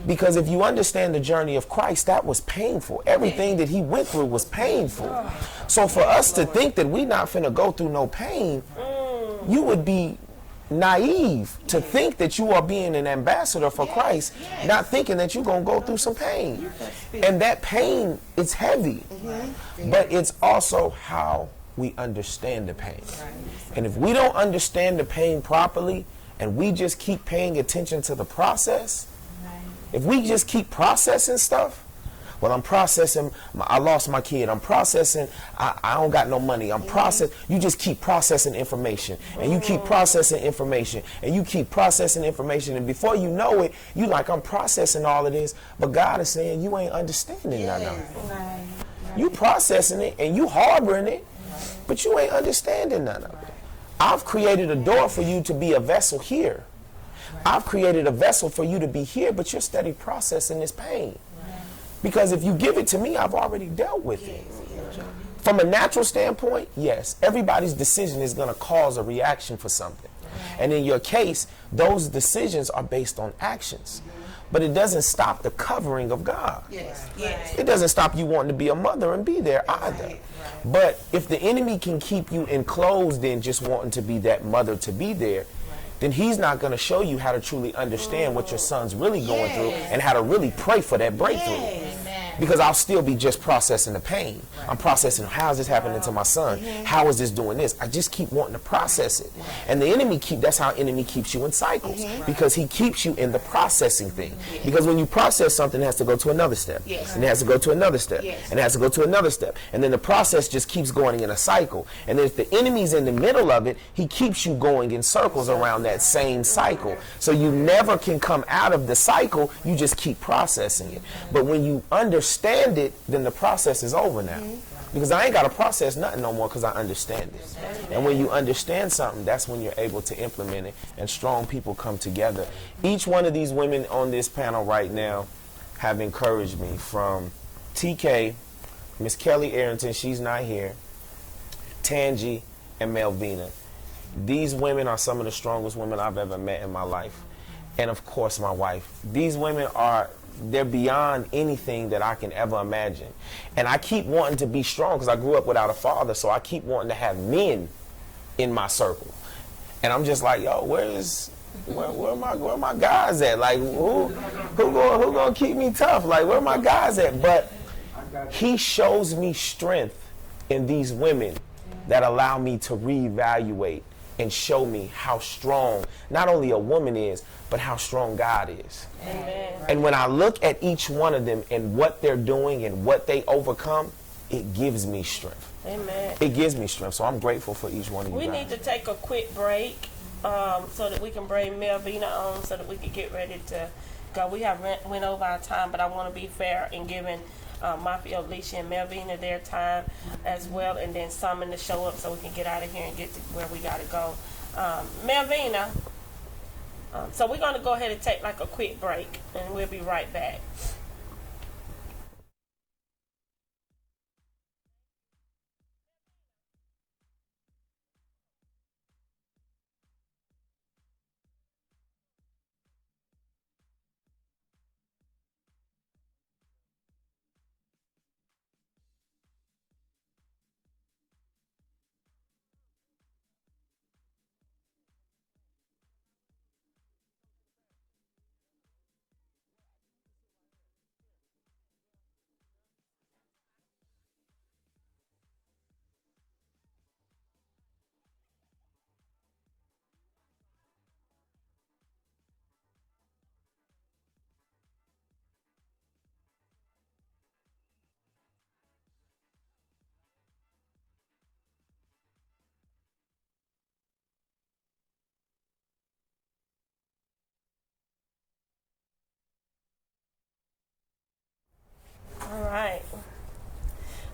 Because if you understand the journey of Christ, that was painful. Everything that he went through was painful. So for us to think that we not finna go through no pain, you would be naive to think that you are being an ambassador for Christ, not thinking that you're going to go through some pain. And that pain is heavy. But it's also how we understand the pain. And if we don't understand the pain properly, and we just keep paying attention to the process, if we just keep processing stuff, well, I'm processing, I lost my kid, I'm processing, I don't got no money, I'm processing, you just keep processing information, and you keep processing information, and you keep processing information, and before you know it, you like, I'm processing all of this, but God is saying, you ain't understanding none of it. You processing it, and you harboring it, but you ain't understanding none of it. I've created a door for you to be a vessel here. I've created a vessel for you to be here, but you're steady processing this pain. Because if you give it to me, I've already dealt with it. From a natural standpoint, yes, everybody's decision is going to cause a reaction for something. And in your case, those decisions are based on actions. But it doesn't stop the covering of God. It doesn't stop you wanting to be a mother and be there either. But if the enemy can keep you enclosed in just wanting to be that mother to be there, then he's not going to show you how to truly understand what your son's really going through and how to really pray for that breakthrough. Because I'll still be just processing the pain. I'm processing, how is this happening to my son? How is this doing this? I just keep wanting to process it. And the enemy that's how enemy keeps you in cycles. Because he keeps you in the processing thing. Because when you process something, it has to go to another step. And it has to go to another step. And it has to go to another step. And then the process just keeps going in a cycle. And then if the enemy's in the middle of it, he keeps you going in circles around that same cycle. So you never can come out of the cycle, you just keep processing it. But when you understand it, then the process is over now. Because I ain't got to process nothing no more because I understand it. And when you understand something, that's when you're able to implement it and strong people come together. Each one of these women on this panel right now have encouraged me, from TK, Miss Kelly Arrington, she's not here, Tangi, and Melvina. These women are some of the strongest women I've ever met in my life. And of course my wife. These women they're beyond anything that I can ever imagine. And I keep wanting to be strong because I grew up without a father, so I keep wanting to have men in my circle. And I'm just like, yo, where are my guys at? Like, who gonna keep me tough? Like, where are my guys at? But he shows me strength in these women that allow me to reevaluate and show me how strong not only a woman is, but how strong God is. Amen. And when I look at each one of them and what they're doing and what they overcome, it gives me strength. Amen. It gives me strength. So I'm grateful for each one of you guys. We need to take a quick break so that we can bring Melvina on so that we can get ready to go. We have went over our time, but I want to be fair in giving Mafia, Alicia, and Melvina their time as well, and then summon to show up so we can get out of here and get to where we got to go. Melvina, so we're going to go ahead and take like a quick break, and we'll be right back.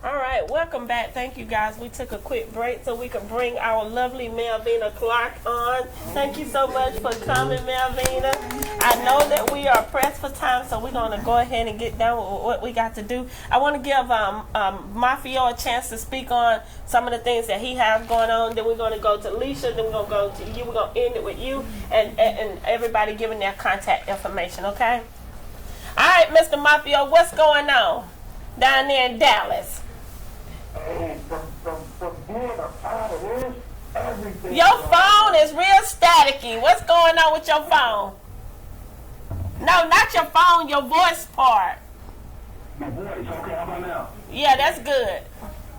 All right, welcome back. Thank you guys. We took a quick break so we could bring our lovely Melvina Clark on. Thank you so much for coming, Melvina. I know that we are pressed for time, so we're going to go ahead and get done with what we got to do. I want to give Mafia a chance to speak on some of the things that he has going on. Then we're going to go to Alicia. Then we're going to go to you. We're going to end it with you and everybody giving their contact information, okay? All right, Mr. Mafia, what's going on down there in Dallas? Your phone is real staticky. What's going on with your phone? No, not your phone, your voice part. My voice, okay, how about now? Yeah, that's good.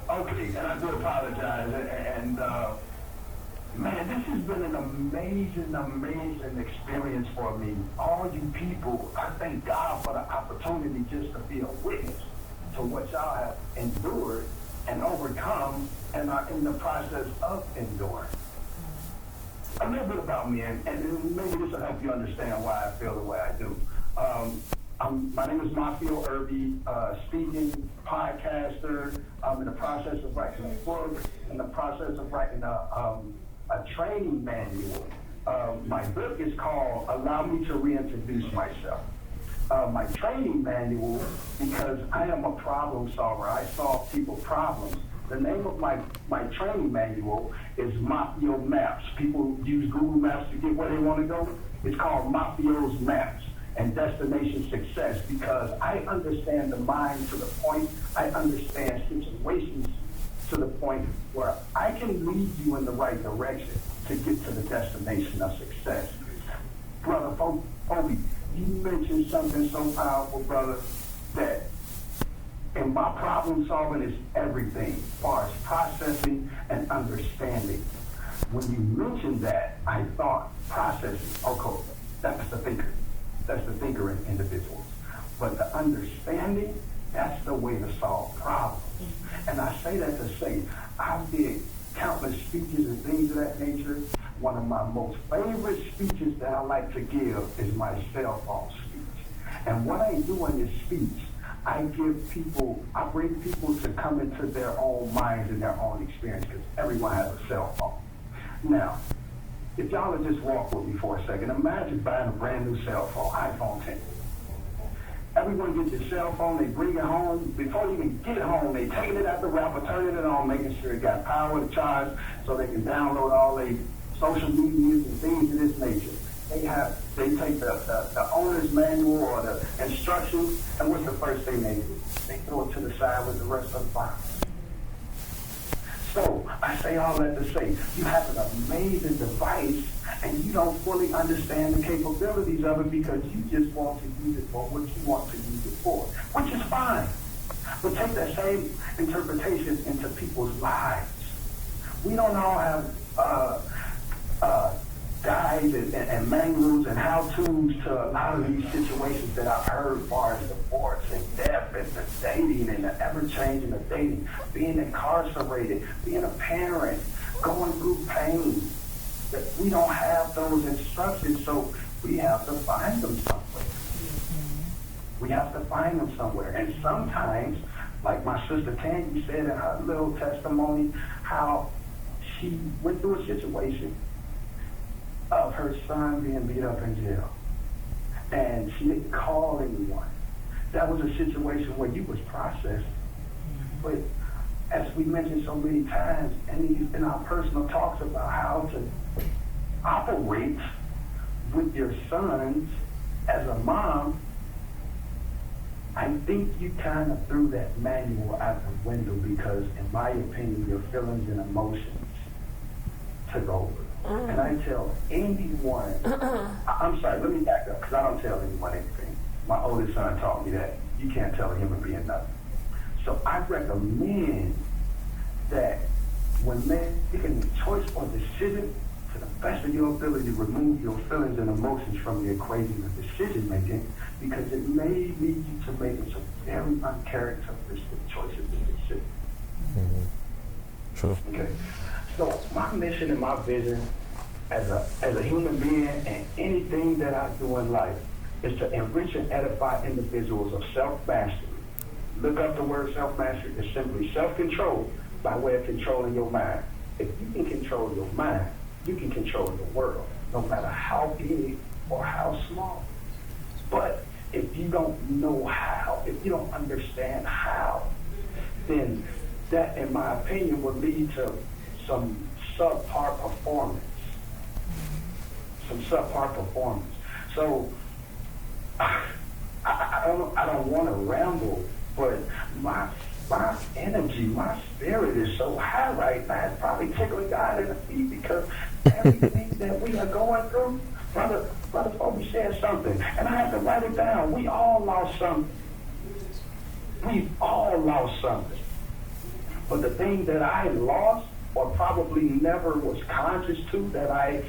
Okay, and I do apologize. And man, this has been an amazing experience for me. All you people, I thank God for the opportunity just to be a witness to what y'all have endured and overcome and are in the process of enduring. A little bit about me, and maybe this will help you understand why I feel the way I do. My name is Mafia Irby, speaking, podcaster. I'm in the process of writing a book, in the process of writing a training manual. My book is called Allow Me to Reintroduce Myself. my training manual because I am a problem solver. I solve people's problems. The name of my training manual is Mafio Maps. People use Google Maps to get where they want to go. It's called Mafio's Maps and Destination Success because I understand the mind to the point, I understand situations to the point where I can lead you in the right direction to get to the destination of success. Brother Obi, you mentioned something so powerful, brother, that and my problem solving is everything as far as processing and understanding. When you mentioned that, I thought processing, okay, that's the thinker. That's the thinker in individuals. But the understanding, that's the way to solve problems. And I say that to say, I did countless speeches and things of that nature. One of my most favorite speeches that I like to give is my cell phone speech. And what I do in this speech, I bring people to come into their own minds and their own experience because everyone has a cell phone. Now, if y'all would just walk with me for a second, imagine buying a brand new cell phone, iPhone 10. Everyone gets their cell phone, they bring it home. Before they even get home, they taking it out the wrapper, turning it on, making sure it got power to charge so they can download all their social medias and things of this nature. They take the owner's manual or the instructions, and what's the first thing they do? They throw it to the side with the rest of the box. So I say all that to say, you have an amazing device, and you don't fully understand the capabilities of it because you just want to use it for what you want to use it for, which is fine. But take that same interpretation into people's lives. We don't all have guides and manuals and how-tos to a lot of these situations that I've heard as far as divorce and death and the dating and the ever-changing of dating, being incarcerated, being a parent, going through pain. That we don't have those instructions, so we have to find them somewhere. We have to find them somewhere. And sometimes, like my sister Tandy said in her little testimony, how she went through a situation of her son being beat up in jail. And she didn't call anyone. That was a situation where you was processed. But as we mentioned so many times in our personal talks about how to operate with your sons as a mom, I think you kind of threw that manual out the window because, in my opinion, your feelings and emotions took over. And I tell anyone, I'm sorry, let me back up because I don't tell anyone anything. My oldest son taught me that you can't tell a human being nothing. So I recommend that when making a choice or decision, to the best of your ability, remove your feelings and emotions from the equation of decision making because it may lead you to making some very uncharacteristic choices and decisions. True. Okay. So my mission and my vision as a human being and anything that I do in life is to enrich and edify individuals of self-mastery. Look up the word self-mastery. It's simply self-control by way of controlling your mind. If you can control your mind, you can control the world, no matter how big or how small. But if you don't know how, if you don't understand how, then that, in my opinion, would lead to some subpar performance. So I don't want to ramble, but my energy, my spirit is so high right now. It's probably tickling God in the feet because everything that we are going through, Brother Obi said something, and I have to write it down. We all lost something. We've all lost something. But the thing that I lost, or probably never was conscious to, that I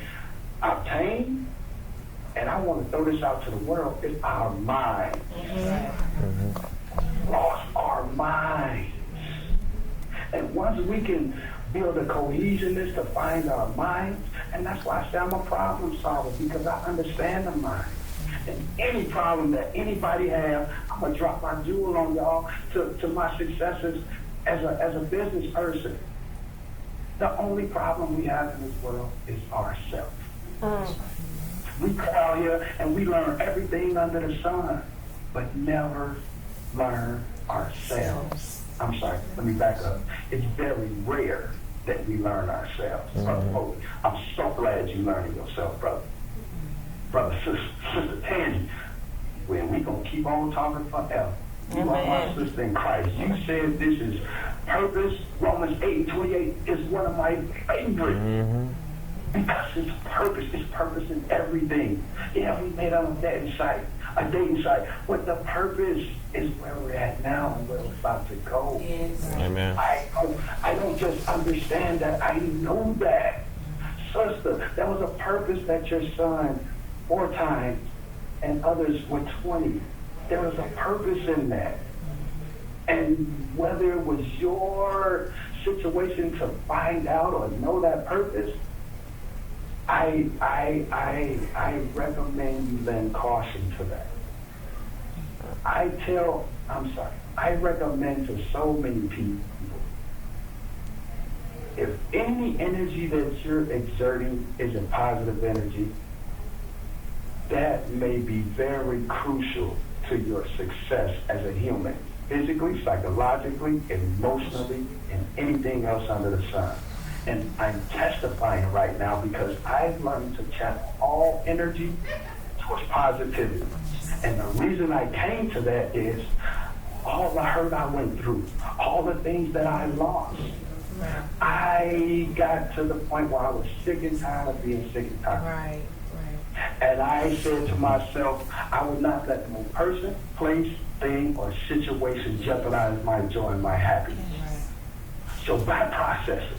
obtained, and I want to throw this out to the world, is our mind. Lost our minds. And once we can build a cohesiveness to find our minds, and that's why I say I'm a problem solver, because I understand the mind. And any problem that anybody has, I'm going to drop my jewel on y'all to my successors as a business person. The only problem we have in this world is ourselves. We come out here and we learn everything under the sun. but never learn ourselves. I'm sorry, let me back up. It's very rare that we learn ourselves. Brother Foley, I'm so glad you learning yourself, brother. Brother, Sister Tangi, well, we gonna keep on talking forever. You are my sister in Christ. You said this is purpose. Romans 8:28 is one of my favorites. Because it's purpose. It's purpose in everything. Yeah, we made on a dating site, but the purpose is where we're at now and where we're about to go. Yes. Amen. I don't just understand that. I know that. Sister, that was a purpose that your son 4 times and others were 20. There was a purpose in that. And whether it was your situation to find out or know that purpose, I recommend you lend caution to that. I recommend to so many people, if any energy that you're exerting is a positive energy, that may be very crucial to your success as a human, physically, psychologically, emotionally, and anything else under the sun. And I'm testifying right now because I've learned to channel all energy towards positivity. And the reason I came to that is all the hurt I went through, all the things that I lost. I got to the point where I was sick and tired of being sick and tired. Right. And I said to myself, I would not let no person, place, thing, or situation jeopardize my joy and my happiness. So by processing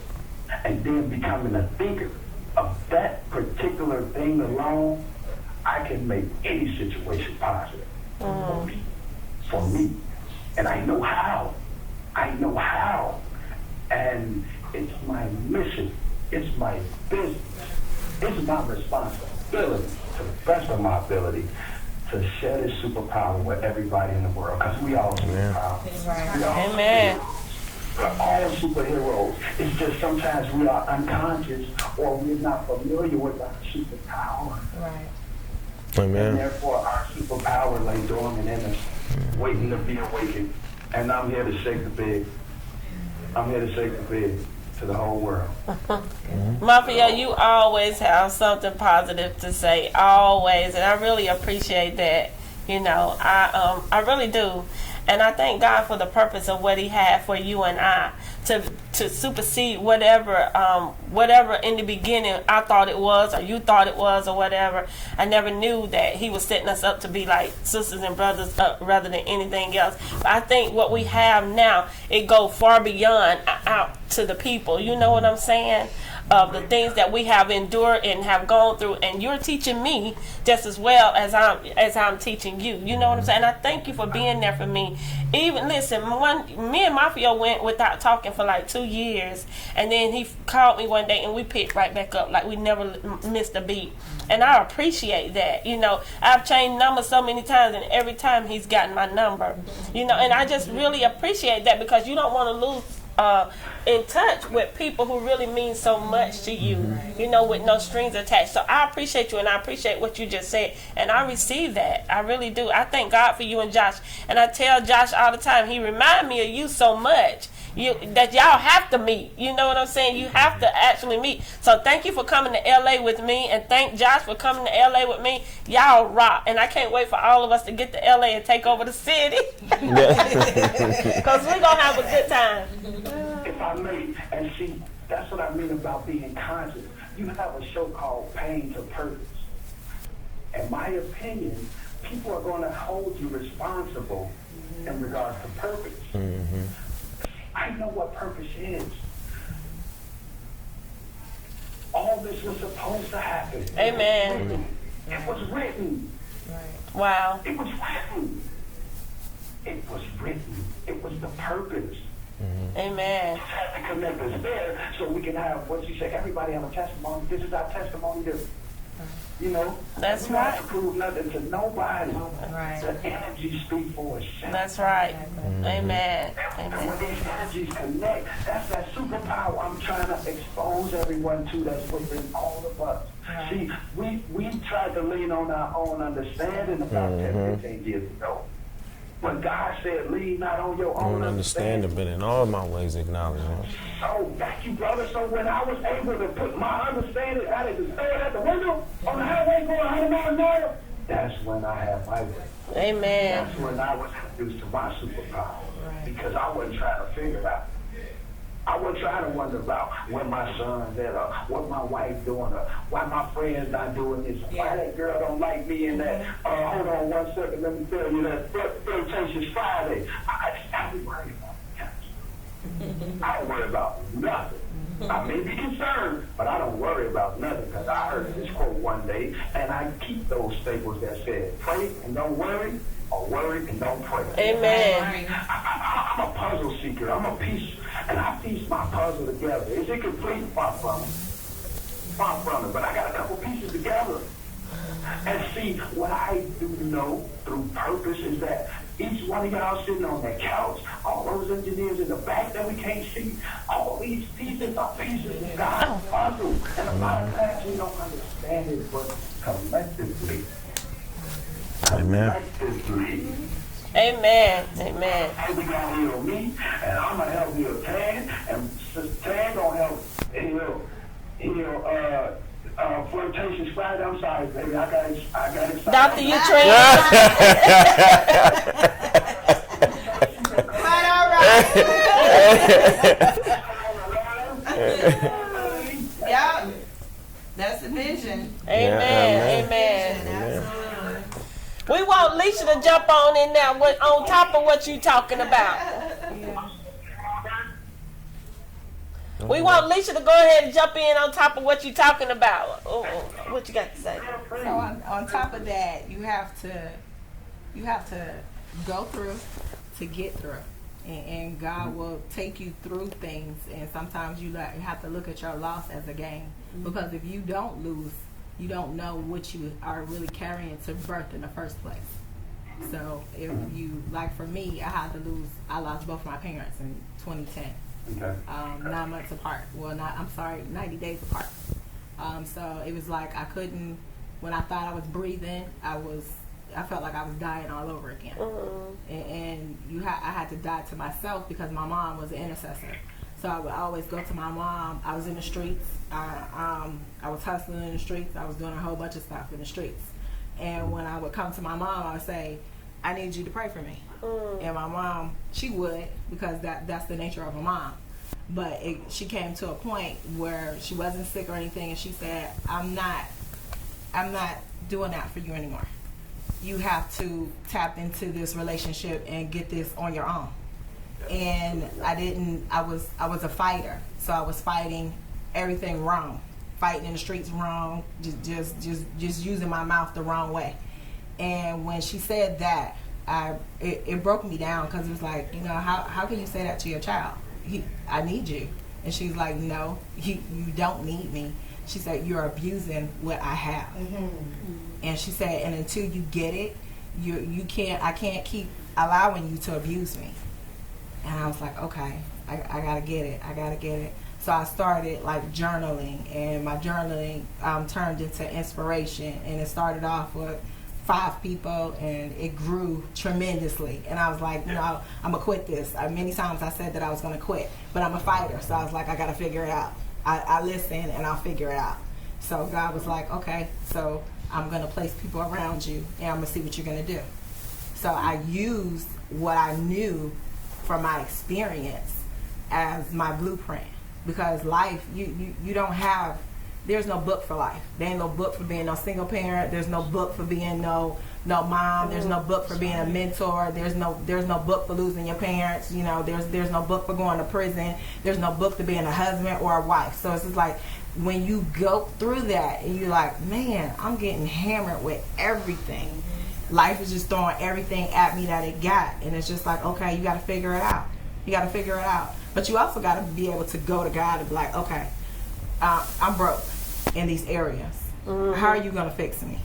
and then becoming a thinker of that particular thing alone, I can make any situation positive for me. And I know how. And it's my mission. It's my business. It's my responsibility, to the best of my ability, to share this superpower with everybody in the world. Because we all superpowers. We all Amen. We're all superheroes. It's just sometimes we are unconscious or we're not familiar with our superpower. Right. And Amen. therefore our superpower lay dormant in us, waiting to be awakened. And I'm here to shake the bed. I'm here to shake the bed to the whole world. Mafia, you always have something positive to say, always, and I really appreciate that. You know, I really do, and I thank God for the purpose of what He had for you and I to supersede whatever in the beginning I thought it was, or you thought it was, or whatever. I never knew that He was setting us up to be like sisters and brothers rather than anything else. But I think what we have now, it goes far beyond out to the people. You know what I'm saying? Of the things that we have endured and have gone through, and you're teaching me just as well as I'm teaching you. You know what I'm saying? I thank you for being there for me. Even listen, me and Mafia went without talking for like 2 years, and then he called me one day and we picked right back up like we never missed a beat. And I appreciate that. You know, I've changed numbers so many times, and every time he's gotten my number. You know, and I just really appreciate that, because you don't want to lose in touch with people who really mean so much to you, you know, with no strings attached. So I appreciate you, and I appreciate what you just said, and I receive that. I really do. I thank God for you and Josh, and I tell Josh all the time, he reminds me of you so much. That y'all have to meet. You know what I'm saying? You have to actually meet. So thank you for coming to LA with me, and thank Josh for coming to LA with me. Y'all rock, and I can't wait for all of us to get to LA and take over the city. Because we're going to have a good time. If I may, and see, that's what I mean about being conscious. You have a show called Pain to Purpose. In my opinion, people are going to hold you responsible in regards to purpose. I know what purpose is. All this was supposed to happen. Amen. It was written. Wow. It was written. It was written. It was the purpose. Amen. Just have to connect us there so we can have, what you say, everybody have a testimony. This is our testimony to, you know. That's we don't right. have to prove nothing to nobody. Right. The energy speaks for itself. That's right. Amen. And Amen. when these energies connect, that's that superpower I'm trying to expose everyone to, that's within all of us. See, we tried to lean on our own understanding about 10, 15 years ago. When God said, lean not on your I own don't understand it, but in all my ways acknowledge Him. So, thank you, brother. So when I was able to put my understanding out of the throw it out the window on the highway going 100 miles an hour, that's when I had my way. Amen. That's when I was introduced to my superpower. Because I wasn't trying to figure it out. I wasn't trying to wonder about where my son's at, or what my wife doing, or why my friends not doing this, why that girl don't like me and that. Hold on 1 second, let me tell you that Flirtatious Friday. I don't worry about that. I don't worry about nothing. I may be concerned, but I don't worry about nothing, because I heard this quote one day, and I keep those staples that said, pray and don't worry, or worry and don't pray. Amen. I'm a puzzle seeker. I'm a piece, and I piece my puzzle together. Is it complete? Far from it. Far from it. But I got a couple pieces together. And see, what I do know through purpose is that each one of y'all sitting on that couch, all those engineers in the back that we can't see, all these pieces are pieces of God's puzzle. And a lot of times we don't understand it, but collectively. Amen. Collectively. Amen. Amen. Baby gonna heal me, and I'm gonna help heal Tan, and Sister Tan gonna help heal Flirtatious Friday. I'm sorry, baby. I got excited. Dr. But all right. Yeah, that's the vision. Amen. Amen. We want Lisa to jump on in there on top of what you talking about. We want Lisa to go ahead and jump in on top of what you talking about. What you got to say? So on top of that, you have to go through to get through, and God will take you through things. And sometimes you have to look at your loss as a gain, because if you don't lose, you don't know what you are really carrying to birth in the first place. So if you, like for me, I lost both my parents in 2010. Okay. 9 months apart. 90 days apart. So it was like I couldn't, when I thought I was breathing, I felt like I was dying all over again. And I had to die to myself, because my mom was an intercessor. So I would always go to my mom. I was in the streets. I was hustling in the streets. I was doing a whole bunch of stuff in the streets. And when I would come to my mom, I would say, I need you to pray for me. And my mom, she would, because that's the nature of a mom. But she came to a point where she wasn't sick or anything, and she said, I'm not doing that for you anymore. You have to tap into this relationship and get this on your own. And I was a fighter. So I was fighting everything wrong. Fighting in the streets wrong, just using my mouth the wrong way. And when she said that, it broke me down, because it was like, how can you say that to your child? I need you. And she's like, no, you don't need me. She said, you're abusing what I have. And she said, and until you get it, I can't keep allowing you to abuse me. And I was like, okay, I gotta get it. So I started like journaling, and my journaling turned into inspiration, and it started off with 5 people, and it grew tremendously. And I was like, I'm gonna quit this. Many times I said that I was gonna quit, but I'm a fighter, so I was like, I gotta figure it out. I listen and I'll figure it out. So God was like, okay, so I'm gonna place people around you, and I'm gonna see what you're gonna do. So I used what I knew from my experience as my blueprint, because life, you don't have, there's no book for life. There ain't no book for being no single parent. There's no book for being no mom. There's no book for being a mentor. There's no book for losing your parents. There's no book for going to prison. There's no book to being a husband or a wife. So it's just like, when you go through that and you're like, man, I'm getting hammered with everything. Life is just throwing everything at me that it got. And it's just like, okay, you got to figure it out. But you also got to be able to go to God and be like, okay, I'm broke in these areas. How are you going to fix me?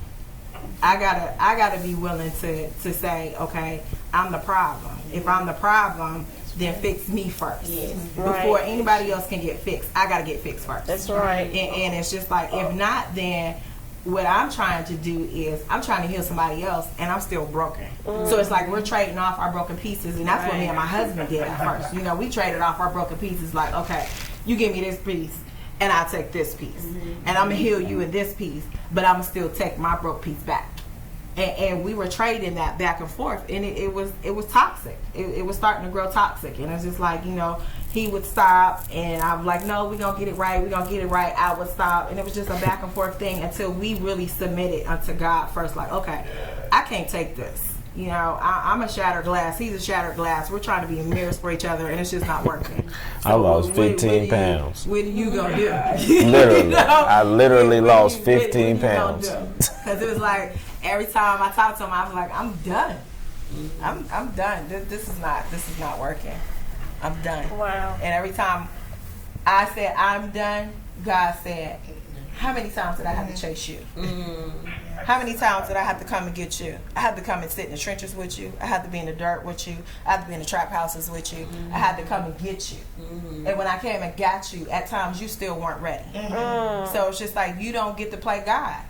I gotta be willing to say, okay, I'm the problem. If I'm the problem, then fix me first. Before anybody else can get fixed, I got to get fixed first. That's right. And it's just like, if not, then what I'm trying to do is I'm trying to heal somebody else, and I'm still broken. So it's like we're trading off our broken pieces, and that's what me and my husband did at first. You know, we traded off our broken pieces. Like, okay, you give me this piece, and I'll take this piece, and I'm gonna heal you in this piece, but I'm gonna still take my broke piece back. And we were trading that back and forth, and it was toxic. It was starting to grow toxic, and it's just like, you know, he would stop, and I was like, no, we're going to get it right, I would stop, and it was just a back and forth thing until we really submitted unto God first, like, okay, I can't take this. You know, I'm a shattered glass, he's a shattered glass, we're trying to be mirrors for each other, and it's just not working. So I lost 15 pounds. What are you going to do? Literally. You know? I literally lost 15 pounds. Because it was like, every time I talked to him, I was like, I'm done. I'm done. This is not working. I'm done. Wow. And every time I said I'm done, God said, how many times did I have to chase you? How many times did I have to come and get you? I had to come and sit in the trenches with you. I had to be in the dirt with you. I had to be in the trap houses with you. I had to come and get you. And when I came and got you, at times you still weren't ready. So it's just like, you don't get to play God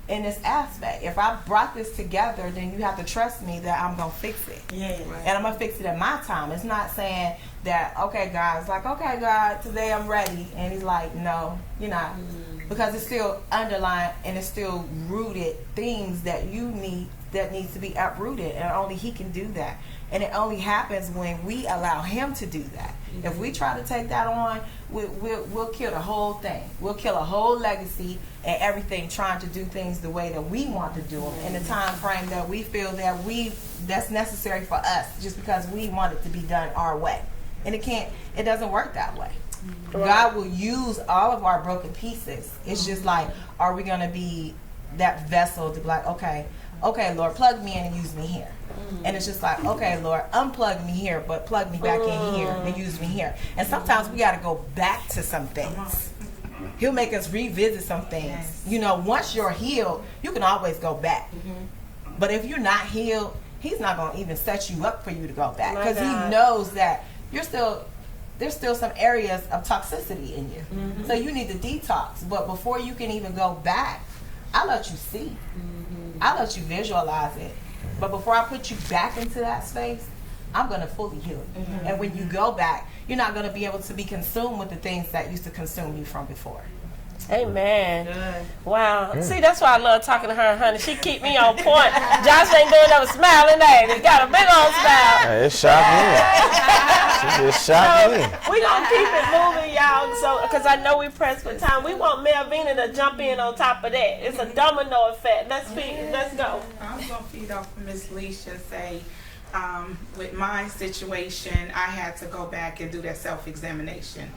in this aspect. If I brought this together, then you have to trust me that I'm going to fix it. And I'm going to fix it in my time. It's not saying that, okay, God, it's like, okay, God, today I'm ready. And he's like, no, you're not. Because it's still underlying and it's still rooted things that you need, that needs to be uprooted. And only he can do that. And it only happens when we allow him to do that. If we try to take that on, we'll kill the whole thing. We'll kill a whole legacy and everything, trying to do things the way that we want to do them in the time frame that we feel that's necessary for us, just because we want it to be done our way. And it doesn't work that way. God will use all of our broken pieces. It's just like, are we going to be that vessel to be like, okay, Lord, plug me in and use me here. And it's just like, okay, Lord, unplug me here, but plug me back in here and use me here. And sometimes we got to go back to some things. He'll make us revisit some things. You know, once you're healed, you can always go back. But if you're not healed, he's not going to even set you up for you to go back, because he knows that there's still some areas of toxicity in you. So you need to detox. But before you can even go back, I'll let you see. I'll let you visualize it. But before I put you back into that space, I'm going to fully heal you. And when you go back, you're not going to be able to be consumed with the things that used to consume you from before. Amen. Wow. See, that's why I love talking to her, honey. She keep me on point. Josh ain't doing no smiling, ain't he? Got a big old smile. Hey, it shocked me. She just shocked me. We gonna keep it moving, y'all. So, because I know we pressed for time, we want Melvina to jump in on top of that. It's a domino effect. Let's go. I'm gonna feed off of Miss Leisha and say, with my situation, I had to go back and do that self-examination.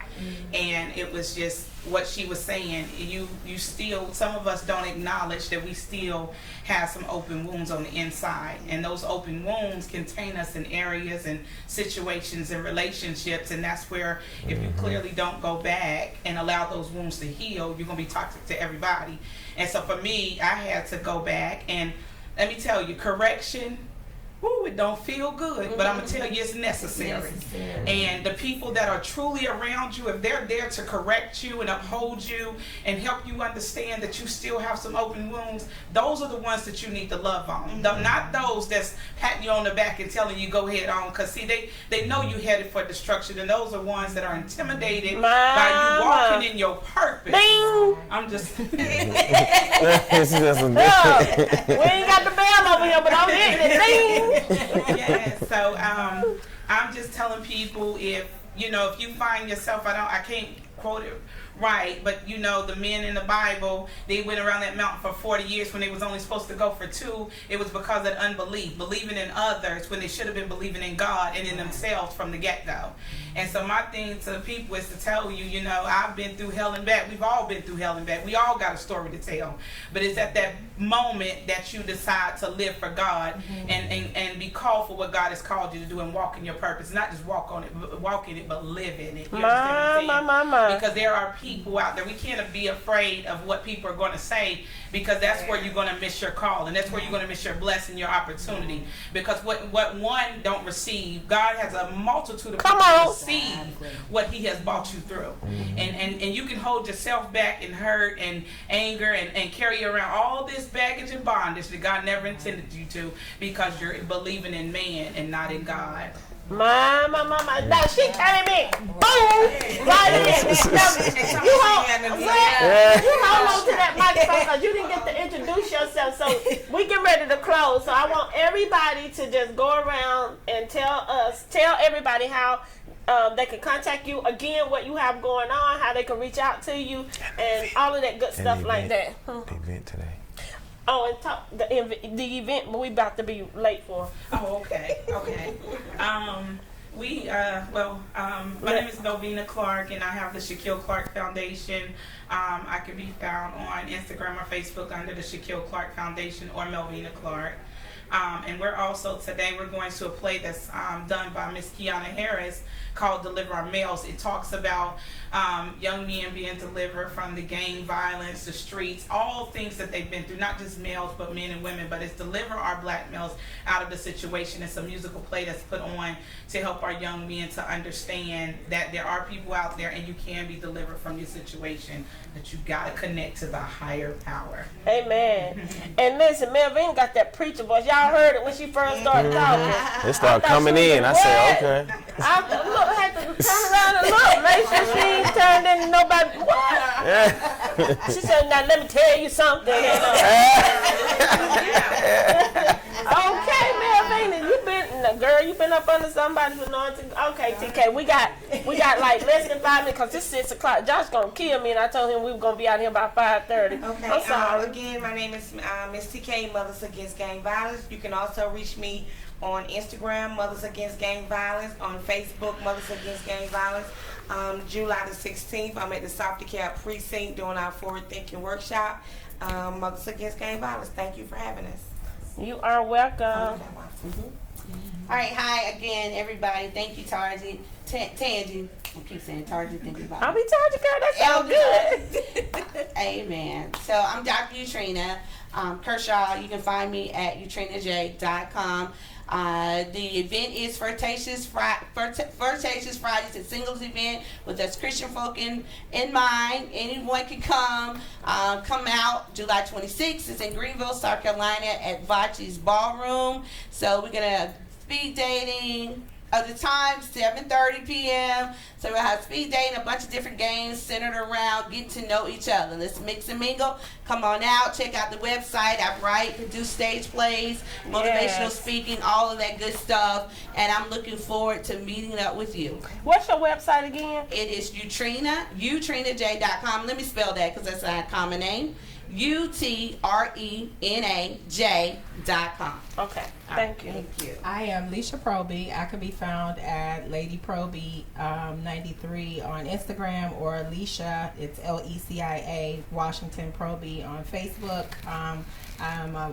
And it was just what she was saying. You still, some of us don't acknowledge that we still have some open wounds on the inside. And those open wounds contain us in areas and situations and relationships. And that's where, if you clearly don't go back and allow those wounds to heal, you're going to be toxic to everybody. And so for me, I had to go back, and let me tell you, correction, ooh, it don't feel good, but I'm going to tell you it's necessary. And the people that are truly around you, if they're there to correct you and uphold you and help you understand that you still have some open wounds, those are the ones that you need to love on. Not those that's patting you on the back and telling you go head on, because see, they know you headed for destruction, and those are ones that are intimidated by you walking in your purpose. Bing. I'm just... It's just We ain't got the bell over here, but I'm hitting it. Bing. Yeah, so I'm just telling people, if you find yourself, I can't quote it right, but the men in the Bible, they went around that mountain for 40 years when they was only supposed to go for 2. It was because of unbelief, believing in others when they should have been believing in God and in themselves from the get-go. And so my thing to the people is to tell you, I've been through hell and back. We've all been through hell and back. We all got a story to tell. But it's at that moment that you decide to live for God and be called for what God has called you to do and walk in your purpose. Not just walk in it, but live in it. You understand what I'm saying? because there are people out there. We can't be afraid of what people are going to say, because that's where you're going to miss your call, and that's where you're going to miss your blessing, your opportunity. Because what one don't receive, God has a multitude of people to receive what He has brought you through. And you can hold yourself back and hurt and anger and carry around all this baggage and bondage that God never intended you to, because you're believing in man and not in God. My. Now she came in. Boom! Right in. You hold on to that microphone because you didn't get to introduce yourself. So we get ready to close. So I want everybody to just go around and tell everybody how they can contact you, again, what you have going on, how they can reach out to you, and all of that good stuff like that. The event today. Oh, and talk the event, but we about to be late for. Oh, okay. My name is Melvina Clark, and I have the Shaquille Clark Foundation. I can be found on Instagram or Facebook under the Shaquille Clark Foundation or Melvina Clark. And we're going to a play that's done by Miss Kiana Harris called Deliver Our Males. It talks about young men being delivered from the gang violence, the streets, all things that they've been through, not just males, but men and women, but it's Deliver Our Black Males Out of the Situation. It's a musical play that's put on to help our young men to understand that there are people out there and you can be delivered from your situation, that you got to connect to the higher power. Amen. And listen, Melvin got that preacher voice. Y'all heard it when she first started talking. They started coming in. I said, okay. I had to turn around and look, make sure she ain't turned into nobody. What? She said, now let me tell you something. Okay, Melvina, you been up under somebody's anointing. Okay, TK, we got like less than 5 minutes because it's 6 o'clock. Josh gonna kill me, and I told him we were gonna be out here by 5:30. Okay. I'm sorry. Again, my name is Miss TK, Mothers Against Gang Violence. You can also reach me on Instagram, Mothers Against Gang Violence, on Facebook, Mothers Against Gang Violence. July the 16th, I'm at the South DeKalb Precinct doing our Forward Thinking Workshop. Mothers Against Gang Violence. Thank you for having us. You are welcome. All right, hi again, everybody. Thank you, Tarji. Tangi. I keep saying Tarji. Thank you, I'll be Tarji, girl. That sounds good. Amen. So I'm Dr. Utrina Kershaw. You can find me at utrinaj.com. The event is Flirtatious Fridays and Singles event with us Christian folk in mind. Anyone can come out. July 26th. It's in Greenville, South Carolina at Vachi's Ballroom. So we're going to speed dating. The time, 7:30 p.m. So we'll have speed dating, a bunch of different games centered around getting to know each other. Let's mix and mingle. Come on out. Check out the website. I write, produce stage plays, motivational speaking, all of that good stuff. And I'm looking forward to meeting up with you. What's your website again? It is utrinaj.com. Let me spell that because that's a common name. utrenaj.com. Okay. Thank you. I am Leisha Proby. I can be found at Lady Proby 93 on Instagram, or Leisha, it's Lecia Washington Proby on Facebook. I'm a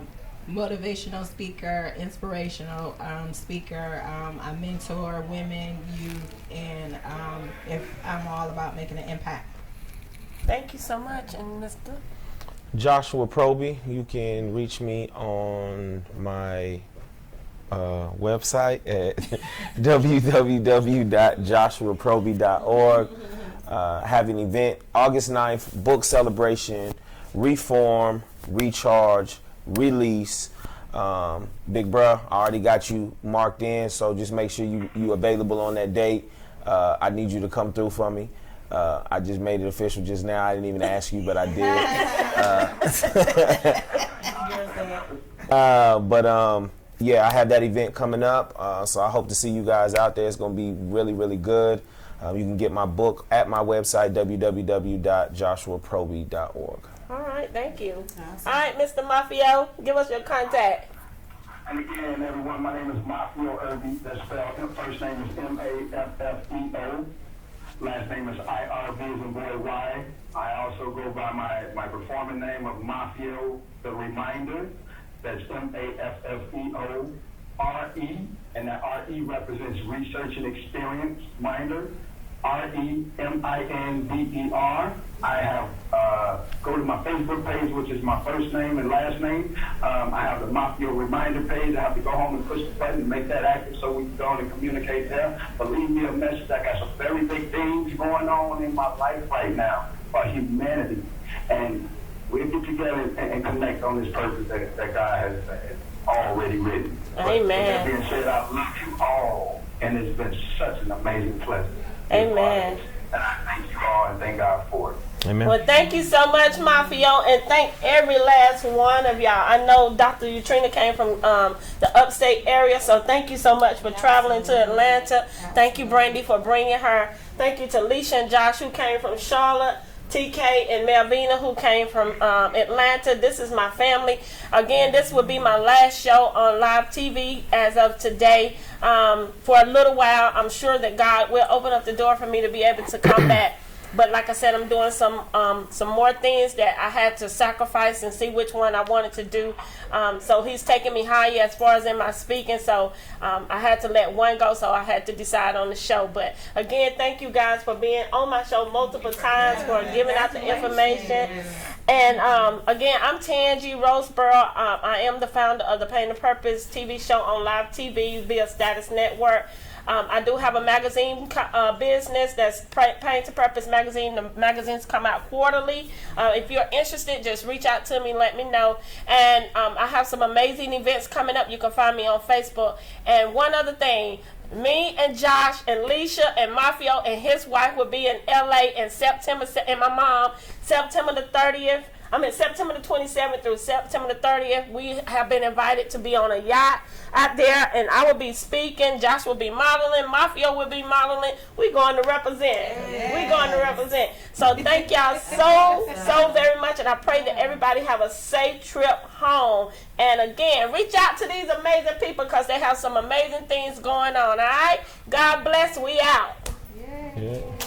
motivational speaker, inspirational speaker. I mentor women, youth, and I'm all about making an impact. Thank you so much, and Mr. Joshua Proby. You can reach me on my website at www.joshuaproby.org. Have an event August 9th, book celebration, reform, recharge, release. Big bruh, I already got you marked in, so just make sure you available on that date. I need you to come through for me. I just made it official just now. I didn't even ask you, but I did. Yeah, I have that event coming up, so I hope to see you guys out there. It's going to be really, really good. You can get my book at my website, www.joshuaproby.org. All right, thank you. All right, Mr. Mafio, give us your contact. And again, everyone, my name is Mafio Irby. That's spelled, first name is Maffeo. Last name is IRB as in boy Y. I also go by my performing name of Mafio the Reminder. That's MAFFEO RE, and that RE represents research and experience minder. REMINDER. I have go to my Facebook page, which is my first name and last name. I have the Mafia Reminder page. I have to go home and push the button and make that active so we can go on and communicate there. But leave me a message. I got some very big things going on in my life right now for humanity. And we'll get together and connect on this purpose that God has already written. Amen. But with that being said, I love you all, and it's been such an amazing pleasure. Amen. And I thank you all and thank God for it. Amen. Well, thank you so much, Mafio, and thank every last one of y'all. I know Dr. Utrina came from the upstate area, so thank you so much for traveling to Atlanta. Thank you, Brandy, for bringing her. Thank you to Leisha and Josh, who came from Charlotte. TK and Melvina, who came from Atlanta. This is my family. Again, this will be my last show on live TV as of today. For a little while, I'm sure that God will open up the door for me to be able to come back. But like I said, I'm doing some more things that I had to sacrifice and see which one I wanted to do. So he's taking me higher as far as in my speaking. So I had to let one go. So I had to decide on the show. But again, thank you guys for being on my show multiple times, for giving out the information. And again, I'm Tangi Roseborough. I am the founder of the Pain and Purpose TV show on Live TV via Status Network. I do have a magazine business that's Pain to Purpose magazine. The magazines come out quarterly. If you're interested, just reach out to me, let me know. And I have some amazing events coming up. You can find me on Facebook. And one other thing, me and Josh and Leisha and Mafio and his wife will be in LA in September, and my mom, September the 30th. September the 27th through September the 30th, we have been invited to be on a yacht out there, and I will be speaking. Josh will be modeling. Mafia will be modeling. We're going to represent. We're going to represent. So thank y'all so very much, and I pray that everybody have a safe trip home. And again, reach out to these amazing people because they have some amazing things going on, all right? God bless. We out. Yeah.